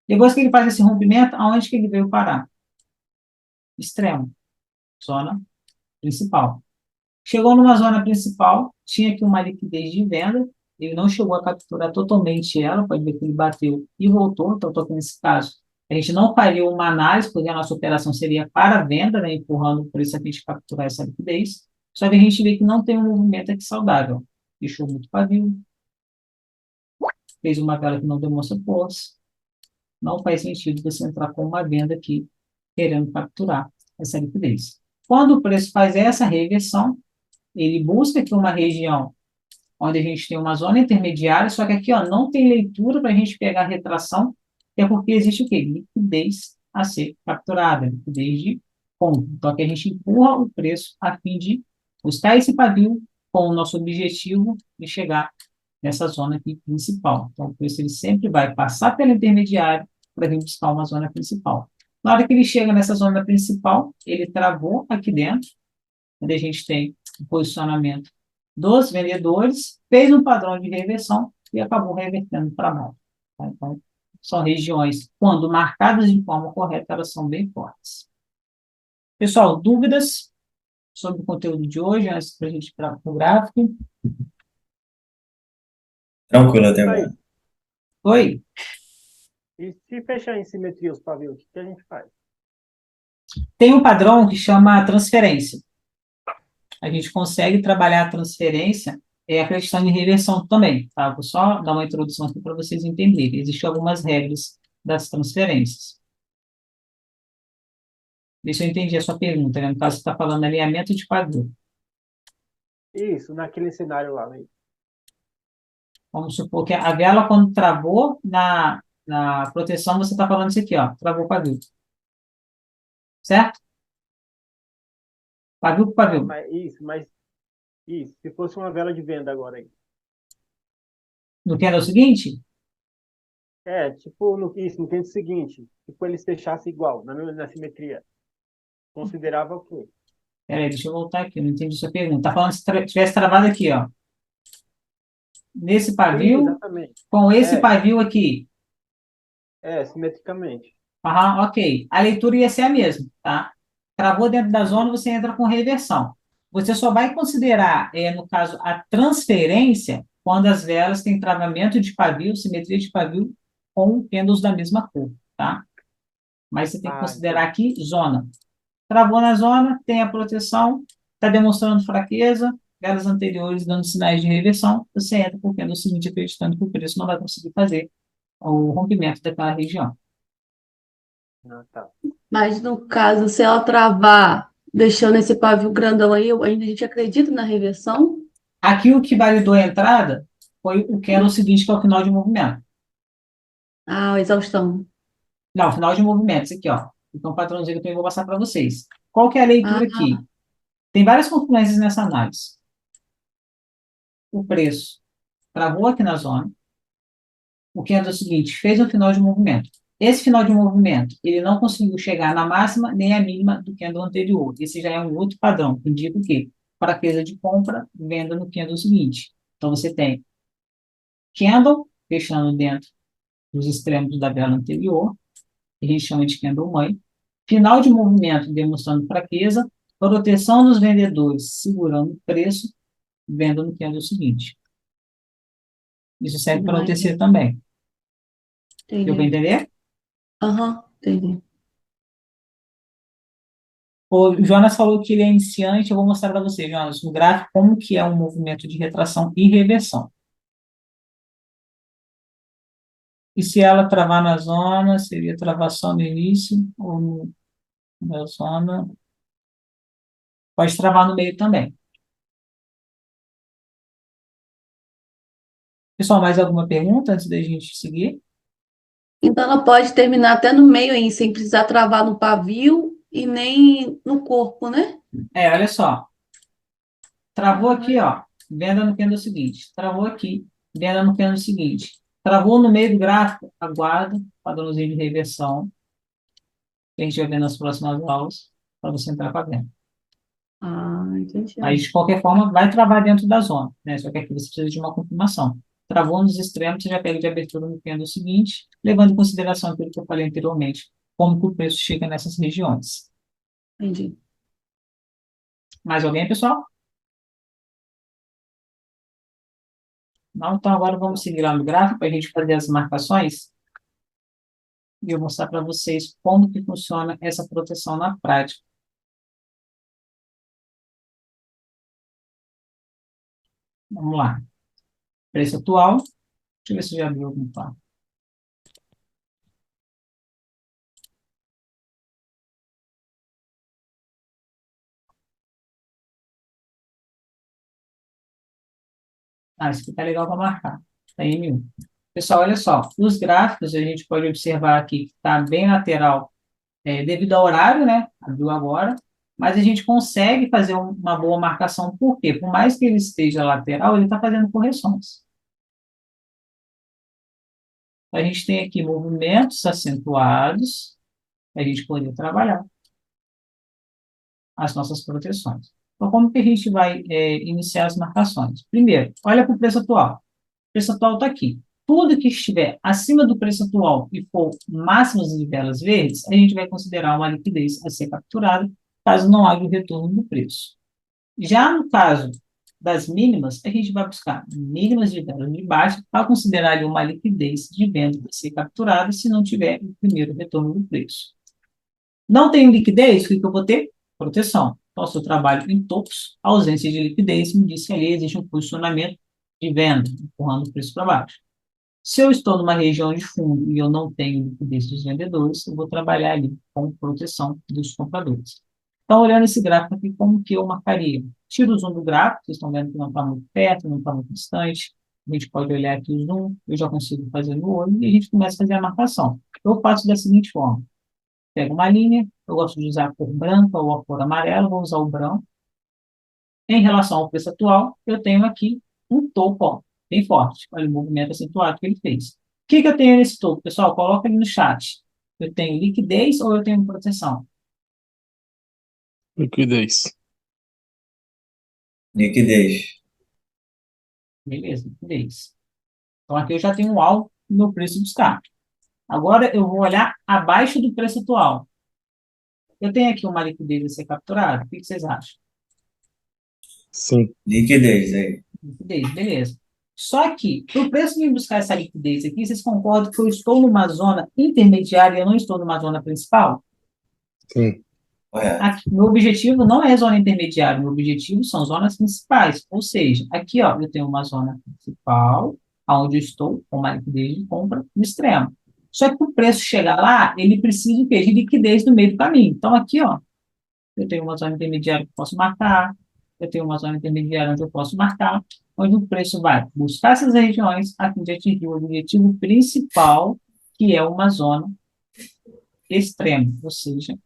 Depois que ele faz esse rompimento, aonde que ele veio parar? Extremo, zona principal. Chegou numa zona principal, tinha aqui uma liquidez de venda, ele não chegou a capturar totalmente ela, pode ver que ele bateu e voltou, então estou aqui nesse caso. A gente não faria uma análise, porque a nossa operação seria para venda, né, empurrando o preço aqui de capturar essa liquidez, só que a gente vê que não tem um movimento aqui saudável. Deixou muito pavio, fez uma vela que não demonstra força, não faz sentido você entrar com uma venda aqui, querendo capturar essa liquidez. Quando o preço faz essa reversão, ele busca aqui uma região onde a gente tem uma zona intermediária, só que aqui ó, não tem leitura para a gente pegar a retração, é porque existe o quê? Liquidez a ser capturada, liquidez de compra. Então aqui a gente empurra o preço a fim de buscar esse pavio com o nosso objetivo de chegar nessa zona aqui principal. Então o preço ele sempre vai passar pelo intermediário para vir buscar uma zona principal. Na hora que ele chega nessa zona principal, ele travou aqui dentro, onde a gente tem o posicionamento dos vendedores, fez um padrão de reversão e acabou revertendo para baixo. Tá? Então, são regiões, quando marcadas de forma correta, elas são bem fortes. Pessoal, dúvidas sobre o conteúdo de hoje, antes para a gente ir para o gráfico? Tranquilo até agora. Oi? E se fechar em simetria os pavios, o que a gente faz? Tem um padrão que chama transferência. A gente consegue trabalhar a transferência acreditando em reversão também, tá? Vou só dar uma introdução aqui para vocês entenderem. Existem algumas regras das transferências. Ver se eu entendi a sua pergunta, né? No caso, você está falando alinhamento de pavio. Isso, naquele cenário lá, né? Vamos supor que a vela, quando travou na proteção, você está falando isso aqui, ó, travou o pavio. Certo? Pavio com pavio. Isso, se fosse uma vela de venda agora aí. No que era o seguinte? Tipo, no tempo seguinte, tipo, eles fechassem igual, na simetria. Considerava o quê? Peraí, deixa eu voltar aqui, eu não entendi sua pergunta. Está falando se tivesse travado aqui, ó. Nesse pavio, Sim, exatamente. com esse pavio aqui. Simetricamente. Aham, ok. A leitura ia ser a mesma, tá? Travou dentro da zona, você entra com reversão. Você só vai considerar, no caso, a transferência quando as velas têm travamento de pavio, simetria de pavio, com pêndulos da mesma cor, tá? Mas você tem que considerar aqui zona. Travou na zona, tem a proteção, está demonstrando fraqueza, velas anteriores dando sinais de reversão, você entra com o pêndulo seguinte acreditando que o preço não vai conseguir fazer o rompimento daquela região. Tá. Mas no caso, se ela travar, deixando esse pavio grandão aí, ainda a gente acredita na reversão? Aqui o que validou a entrada foi o candle seguinte, que é o final de movimento. Ah, exaustão. Não, final de movimento, isso aqui, ó. Então, o padrãozinho que eu também vou passar para vocês. Qual que é a leitura aqui? Tem várias confluências nessa análise. O preço travou aqui na zona. O candle é o seguinte, fez um final de movimento. Esse final de movimento, ele não conseguiu chegar na máxima nem a mínima do candle anterior. Esse já é um outro padrão, que indica o quê? fraqueza de compra, venda no candle seguinte. Então, você tem candle fechando dentro dos extremos da vela anterior, que a gente chama de candle mãe, final de movimento demonstrando fraqueza, proteção dos vendedores segurando o preço, venda no candle seguinte. Isso serve para o OTC também. Deu para Entendi. entender? Aham, entendi. O Jonas falou que ele é iniciante, eu vou mostrar para você, Jonas, no gráfico, como que é um movimento de retração e reversão. E se ela travar na zona, seria travação no início ou na zona. Pode travar no meio também. Pessoal, mais alguma pergunta antes da gente seguir? Então ela pode terminar até no meio aí, sem precisar travar no pavio e nem no corpo, né? Olha só. Travou aqui, ó. Venda no candle seguinte. Travou aqui. Venda no candle seguinte. Travou no meio do gráfico. Aguarda. Padrãozinho de reversão. Que a gente vai ver nas próximas aulas. Para você entrar para dentro. Ah, entendi. Aí, de qualquer forma, vai travar dentro da zona, né? Só que aqui você precisa de uma confirmação. Travou nos extremos, você já pega de abertura no candle seguinte, levando em consideração aquilo que eu falei anteriormente, como que o preço chega nessas regiões. Entendi. Mais alguém, pessoal? Não? Então, agora vamos seguir lá no gráfico para a gente fazer as marcações e eu mostrar para vocês como que funciona essa proteção na prática. Vamos lá. Preço atual. Deixa eu ver se já abriu algum par. Isso aqui tá legal para marcar. Tá em M1. Pessoal, olha só. Os gráficos, a gente pode observar aqui que está bem lateral, devido ao horário, né? Abriu agora. Mas a gente consegue fazer uma boa marcação. Por quê? Por mais que ele esteja lateral, ele está fazendo correções. A gente tem aqui movimentos acentuados, a gente poder trabalhar as nossas proteções. Então, como que a gente vai iniciar as marcações? Primeiro, olha para o preço atual. O preço atual está aqui. Tudo que estiver acima do preço atual e for máximos de velas verdes, a gente vai considerar uma liquidez a ser capturada, caso não haja o retorno do preço. Já no caso das mínimas, a gente vai buscar mínimas de velas de baixa para considerar ali uma liquidez de venda a ser capturada se não tiver o primeiro retorno do preço. Não tem liquidez, o que eu vou ter? Proteção. Então, se eu trabalho em topos, a ausência de liquidez me diz que ali existe um posicionamento de venda, empurrando o preço para baixo. Se eu estou numa região de fundo e eu não tenho liquidez dos vendedores, eu vou trabalhar ali com proteção dos compradores. Então, olhando esse gráfico aqui, como que eu marcaria? Tiro o zoom do gráfico, vocês estão vendo que não está muito perto, não está muito distante. A gente pode olhar aqui o zoom, eu já consigo fazer no olho, e a gente começa a fazer a marcação. Eu faço da seguinte forma. Pego uma linha, eu gosto de usar a cor branca ou a cor amarela, vou usar o branco. Em relação ao preço atual, eu tenho aqui um topo, ó, bem forte. Olha o movimento acentuado que ele fez. O que eu tenho nesse topo, pessoal? Coloca ali no chat. Eu tenho liquidez ou eu tenho proteção? Liquidez. Liquidez. Beleza, liquidez. Então aqui eu já tenho um alvo no meu preço de descarte. Agora eu vou olhar abaixo do preço atual. Eu tenho aqui uma liquidez a ser capturada. O que vocês acham? Sim. Liquidez aí. Liquidez, beleza. Só que, para o preço vir buscar essa liquidez aqui, vocês concordam que eu estou numa zona intermediária e eu não estou numa zona principal? Sim. Correto. Aqui, meu objetivo não é zona intermediária, meu objetivo são zonas principais. Ou seja, aqui ó, eu tenho uma zona principal, onde eu estou com uma liquidez de compra no extremo. Só que para o preço chegar lá, ele precisa de liquidez no meio do caminho. Então, aqui ó, eu tenho uma zona intermediária que eu posso marcar, eu tenho uma zona intermediária onde eu posso marcar, onde o preço vai buscar essas regiões a fim de atingir o objetivo principal, que é uma zona extrema, ou seja,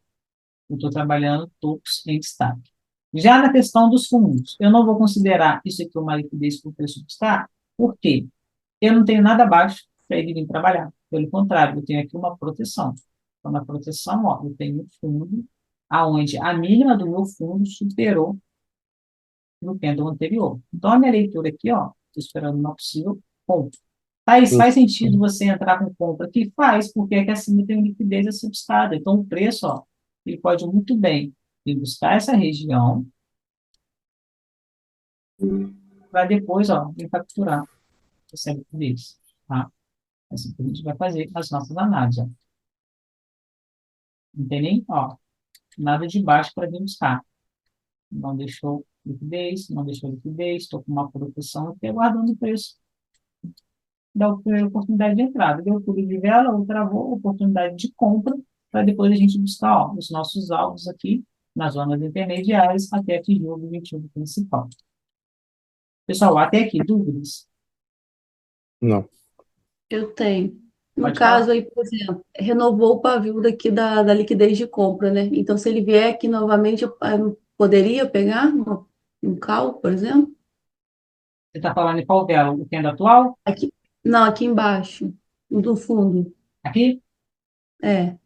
eu estou trabalhando topos em destaque. Já na questão dos fundos, eu não vou considerar isso aqui uma liquidez para o preço buscar, porque eu não tenho nada abaixo para ele vir trabalhar. Pelo contrário, eu tenho aqui uma proteção. Então, na proteção, ó, eu tenho um fundo aonde a mínima do meu fundo superou no pêndulo anterior. Então, a minha leitura aqui, ó, estou esperando uma possível compra. Thaís, faz sentido você entrar com compra aqui? Faz, porque aqui acima tem liquidez assustada. Então, o preço, ó, ele pode muito bem ir buscar essa região para depois, ó, vir capturar essa liquidez, tá? Assim que a gente vai fazer as nossas análises, ó. Não tem nem, ó, nada de baixo para vir buscar. Não deixou liquidez, não deixou liquidez, estou com uma proteção aqui, aguardando o preço da oportunidade de entrada. Deu pulo de vela, ou travou, oportunidade de compra, para depois a gente buscar, ó, os nossos alvos aqui, nas zonas intermediárias, até atingir o objetivo principal. Pessoal, até aqui, dúvidas? Não. Eu tenho. No Pode caso falar. aí, por exemplo, renovou o pavio daqui da liquidez de compra, né? Então, se ele vier aqui novamente, eu poderia pegar um call, por exemplo? Você está falando em qual vela? O candle atual? Aqui, não, aqui embaixo, do fundo. Aqui? É.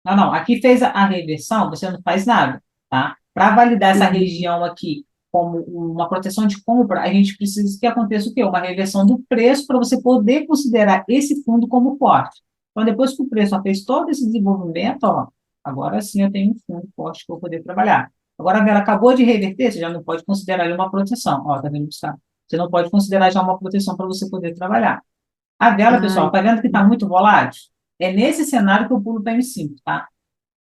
Não, não. Aqui fez a reversão, você não faz nada, tá? Para validar essa Uhum. região aqui como uma proteção de compra, a gente precisa que aconteça o quê? Uma reversão do preço para você poder considerar esse fundo como forte. Então, depois que o preço já fez todo esse desenvolvimento, ó, agora sim eu tenho um fundo forte que eu vou poder trabalhar. Agora a vela acabou de reverter, você já não pode considerar ele uma proteção. Ó, tá vendo buscar? Você não pode considerar já uma proteção para você poder trabalhar. A vela, pessoal, Ai, tá vendo que está muito volátil? É nesse cenário que eu pulo para M5, tá?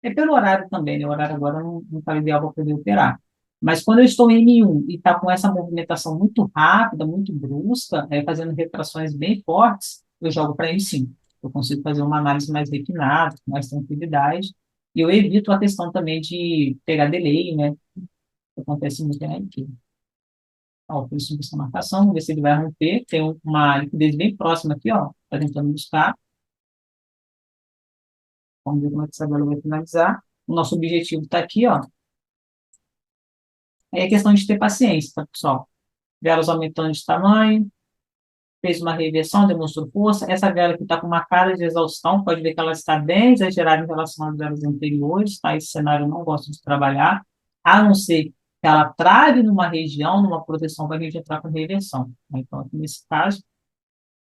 É pelo horário também, né? O horário agora não está ideal para poder operar. Mas quando eu estou em M1 e está com essa movimentação muito rápida, muito brusca, fazendo retrações bem fortes, eu jogo para M5. Eu consigo fazer uma análise mais refinada, com mais tranquilidade. E eu evito a questão também de pegar delay, né? Que acontece muito aqui. Ó, por isso essa marcação, vamos ver se ele vai romper. Tem uma liquidez bem próxima aqui, ó. Está tentando buscar. Vamos ver como é que essa vela vai finalizar. O nosso objetivo está aqui, ó. Aí é questão de ter paciência, tá, pessoal? Velas aumentando de tamanho, fez uma reversão, demonstrou força. Essa vela que está com uma cara de exaustão, pode ver que ela está bem exagerada em relação às velas anteriores, tá? Esse cenário eu não gosto de trabalhar, a não ser que ela trave numa região, numa proteção, para a gente entrar com reversão, tá? Então, aqui nesse caso,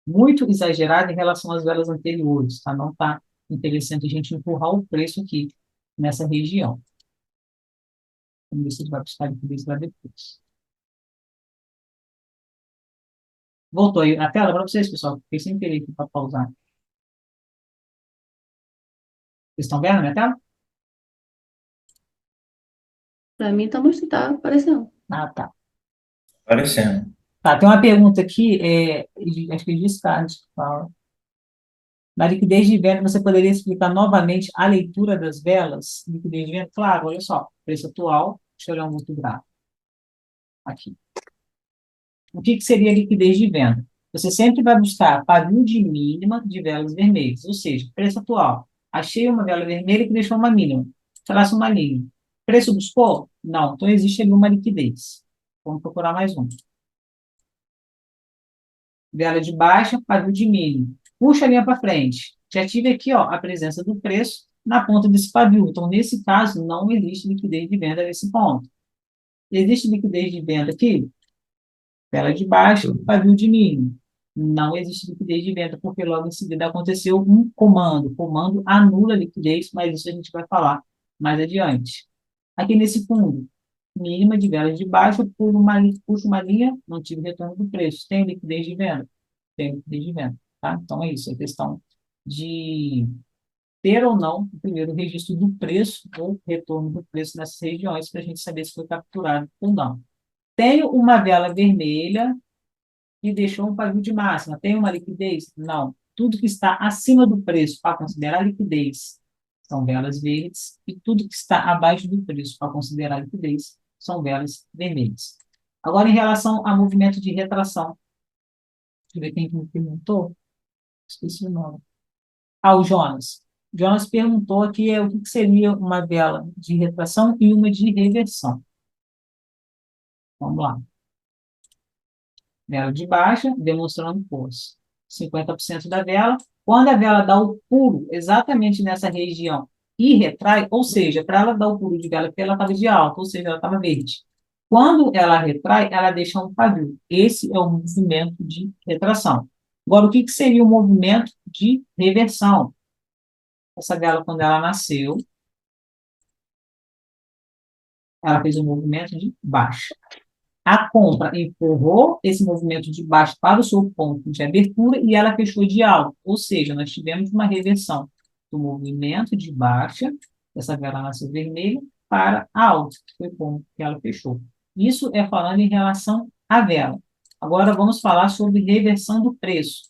muito exagerado em relação às velas anteriores, tá? Não está interessante a gente empurrar o preço aqui nessa região. Vamos ver se ele vai buscar liquidez lá depois. Voltou aí a tela para vocês, pessoal. Fiquei sem querer aqui para pausar. Vocês estão vendo a minha tela? para mim tá aparecendo. Ah, tá. Aparecendo. Tá, tem uma pergunta aqui, acho que é de Scarlett que fala. Na liquidez de venda, você poderia explicar novamente a leitura das velas? Liquidez de venda? Claro, olha só. Preço atual, deixa eu olhar um outro gráfico. Aqui. O que seria liquidez de venda? Você sempre vai buscar pavio de mínima de velas vermelhas, ou seja, preço atual. Achei uma vela vermelha que deixou uma mínima. Traça uma linha. Preço buscou? Não. Então existe ali uma liquidez. Vamos procurar mais um. Vela de baixa, pavio de mínimo. Puxa a linha para frente. Já tive aqui, ó, a presença do preço na ponta desse pavio. Então, nesse caso, não existe liquidez de venda nesse ponto. Existe liquidez de venda aqui? Vela de baixo, pavio de mínimo. Não existe liquidez de venda, porque logo em seguida aconteceu um comando. O comando anula a liquidez, mas isso a gente vai falar mais adiante. Aqui nesse fundo, mínima de velas de baixo, puxo uma linha, não tive retorno do preço. Tem liquidez de venda? Tem liquidez de venda, tá? Então é isso, é questão de ter ou não o primeiro registro do preço ou retorno do preço nessas regiões para a gente saber se foi capturado ou não. Tenho uma vela vermelha e deixou um pavio de máxima. Tem uma liquidez? Não. Tudo que está acima do preço para considerar liquidez são velas verdes e tudo que está abaixo do preço para considerar liquidez são velas vermelhas. Agora, em relação ao movimento de retração. Deixa eu ver quem me perguntou. Esqueci o nome. Ah, o Jonas. Jonas perguntou aqui o que seria uma vela de retração e uma de reversão. Vamos lá. Vela de baixa, demonstrando força. 50% da vela. Quando a vela dá o pulo exatamente nessa região e retrai, ou seja, para ela dar o pulo de vela, porque ela estava de alta, ou seja, ela estava verde. Quando ela retrai, ela deixa um pavio. Esse é o movimento de retração. Agora, o que seria o movimento de reversão? Essa vela, quando ela nasceu, ela fez um movimento de baixa. A compra empurrou esse movimento de baixo para o seu ponto de abertura e ela fechou de alto. Ou seja, nós tivemos uma reversão do movimento de baixa, essa vela nasceu vermelha, para alta, que foi como que ela fechou. Isso é falando em relação à vela. Agora vamos falar sobre reversão do preço.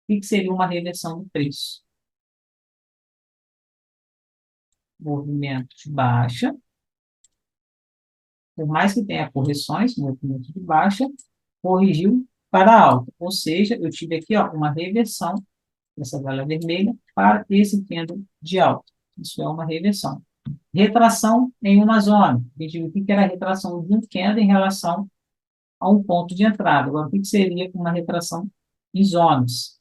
O que seria uma reversão do preço? Movimento de baixa, por mais que tenha correções, movimento de baixa, corrigiu para alta. Ou seja, eu tive aqui uma reversão dessa vela vermelha para esse candle de alta. Isso é uma reversão. Retração em uma zona. A gente viu que era a retração de um candle em relação a um ponto de entrada. Agora, o que seria uma retração em zonas?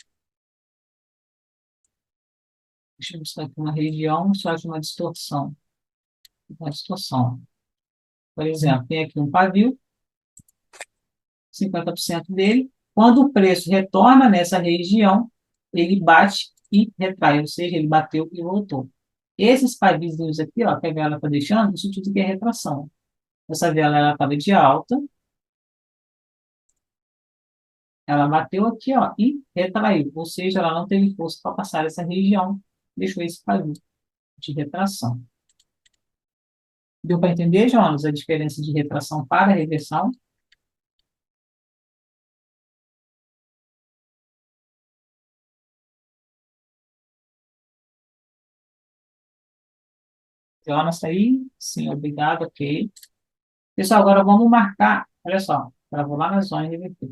Deixa eu buscar aqui uma região, só de uma distorção. Uma distorção. Por exemplo, tem aqui um pavio, 50% dele. Quando o preço retorna nessa região, ele bate e retrai, ou seja, ele bateu e voltou. Esses pavizinhos aqui, ó, que a vela está deixando, isso tudo que é retração. Essa vela, ela estava de alta, ela bateu aqui, ó, e retraiu, ou seja, ela não teve força para passar essa região, deixou esse pavio de retração. Deu para entender, Jonas, a diferença de retração para reversão? Jonas está aí? Sim, obrigado, ok. Pessoal, agora vamos marcar, olha só, agora vou lá na zona e reverter.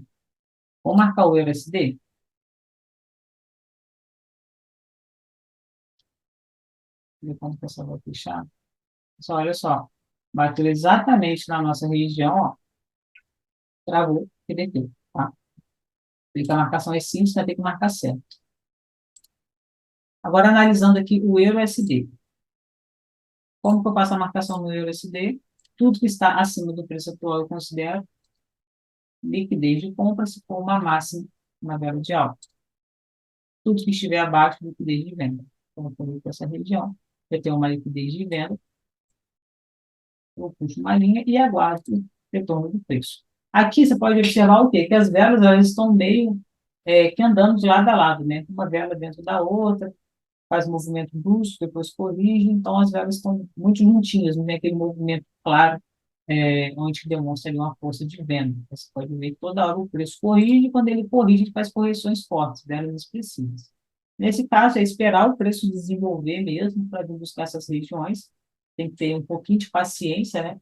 Vamos marcar o EURUSD? Ver como o pessoal vai fechar. Pessoal, olha só, bateu exatamente na nossa região, ó, travou, reverteu, tá? Porque a marcação é simples, vai ter que marcar certo. Agora, analisando aqui o EURUSD. Como que eu faço a marcação no EURUSD? Tudo que está acima do preço atual eu considero liquidez de compra, se for uma máxima, uma vela de alta. Tudo que estiver abaixo, liquidez de venda. Então, eu coloco essa região, eu tenho uma liquidez de venda, eu puxo uma linha e aguardo o retorno do preço. Aqui você pode observar o quê? Que as velas elas estão meio que andando de lado a lado, né? Uma vela dentro da outra, faz movimento brusco, depois corrige, então as velas estão muito juntinhas, não é aquele movimento claro, onde demonstra ali uma força de venda. Você pode ver que toda hora o preço corrige, e quando ele corrige, ele faz correções fortes, velas expressivas. Nesse caso, é esperar o preço desenvolver mesmo para vir buscar essas regiões, tem que ter um pouquinho de paciência, né?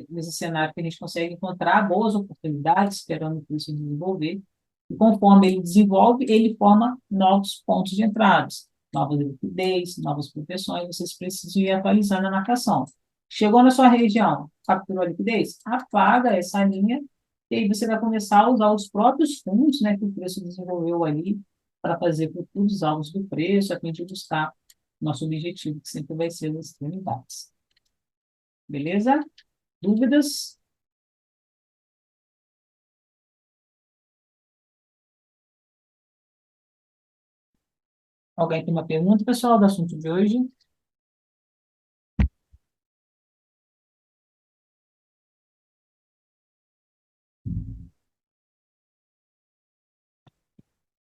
Nesse cenário que a gente consegue encontrar boas oportunidades, esperando o preço desenvolver, e conforme ele desenvolve, ele forma novos pontos de entradas, novas liquidez, novas proteções, vocês precisam ir atualizando a marcação. Chegou na sua região, capturou a liquidez? Apaga essa linha, e aí você vai começar a usar os próprios fundos, né, que o preço desenvolveu ali, para fazer futuros alvos do preço, a fim de buscar nosso objetivo, que sempre vai ser as extremidades. Beleza? Dúvidas? Alguém tem uma pergunta, pessoal, do assunto de hoje?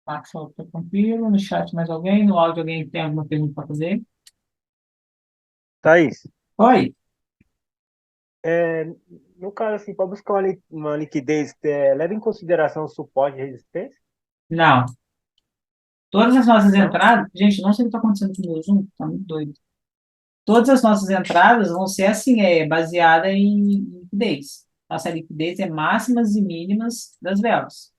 Marcos, está tranquilo. No chat, mais alguém? No áudio, alguém tem alguma pergunta para fazer? Thaís, Oi? no caso, assim, para buscar uma liquidez, leva em consideração o suporte e resistência? Não. Todas as nossas Não? entradas... Gente, não sei o que está acontecendo com o meu Zoom, está muito doido. Todas as nossas entradas vão ser assim, baseada em liquidez. Nossa liquidez é máximas e mínimas das velas,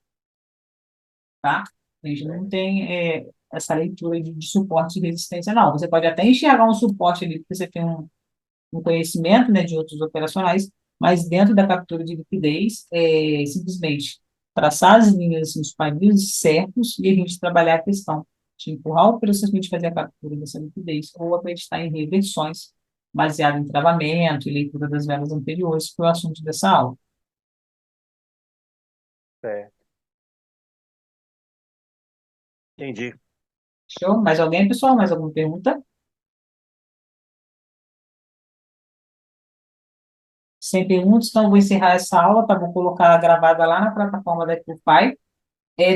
tá? A gente não tem essa leitura de suporte e resistência, não. Você pode até enxergar um suporte ali, porque você tem um conhecimento, né, de outros operacionais, mas dentro da captura de liquidez, simplesmente traçar as linhas, os pavios certos e a gente trabalhar a questão de empurrar o preço, a gente fazer a captura dessa liquidez ou acreditar em reversões baseado em travamento e leitura das velas anteriores, que foi o assunto dessa aula. Certo. Entendi. Show? Mais alguém, pessoal? Mais alguma pergunta? Sem perguntas, então eu vou encerrar essa aula, tá? Vou colocar gravada lá na plataforma da Equify.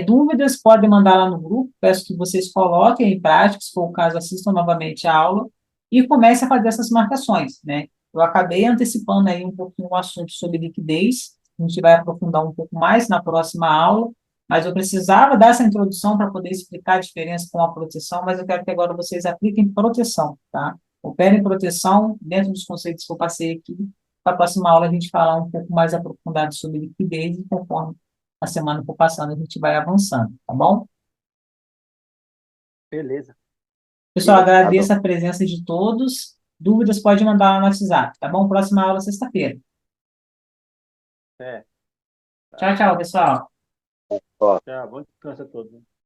Dúvidas, podem mandar lá no grupo, peço que vocês coloquem em prática, se for o caso, assistam novamente a aula e comecem a fazer essas marcações, né? Eu acabei antecipando aí um pouquinho o assunto sobre liquidez, a gente vai aprofundar um pouco mais na próxima aula, mas eu precisava dar essa introdução para poder explicar a diferença com a proteção, mas eu quero que agora vocês apliquem proteção, tá? Operem proteção dentro dos conceitos que eu passei aqui, para a próxima aula a gente falar um pouco mais aprofundado sobre liquidez e conforme a semana for passando, a gente vai avançando, tá bom? Beleza. Pessoal, Beleza, tá bom. agradeço a presença de todos. Dúvidas, pode mandar lá no WhatsApp, tá bom? Próxima aula, sexta-feira. É. Tchau, tchau, pessoal. Ó, Tchau. Bom descanso a todos.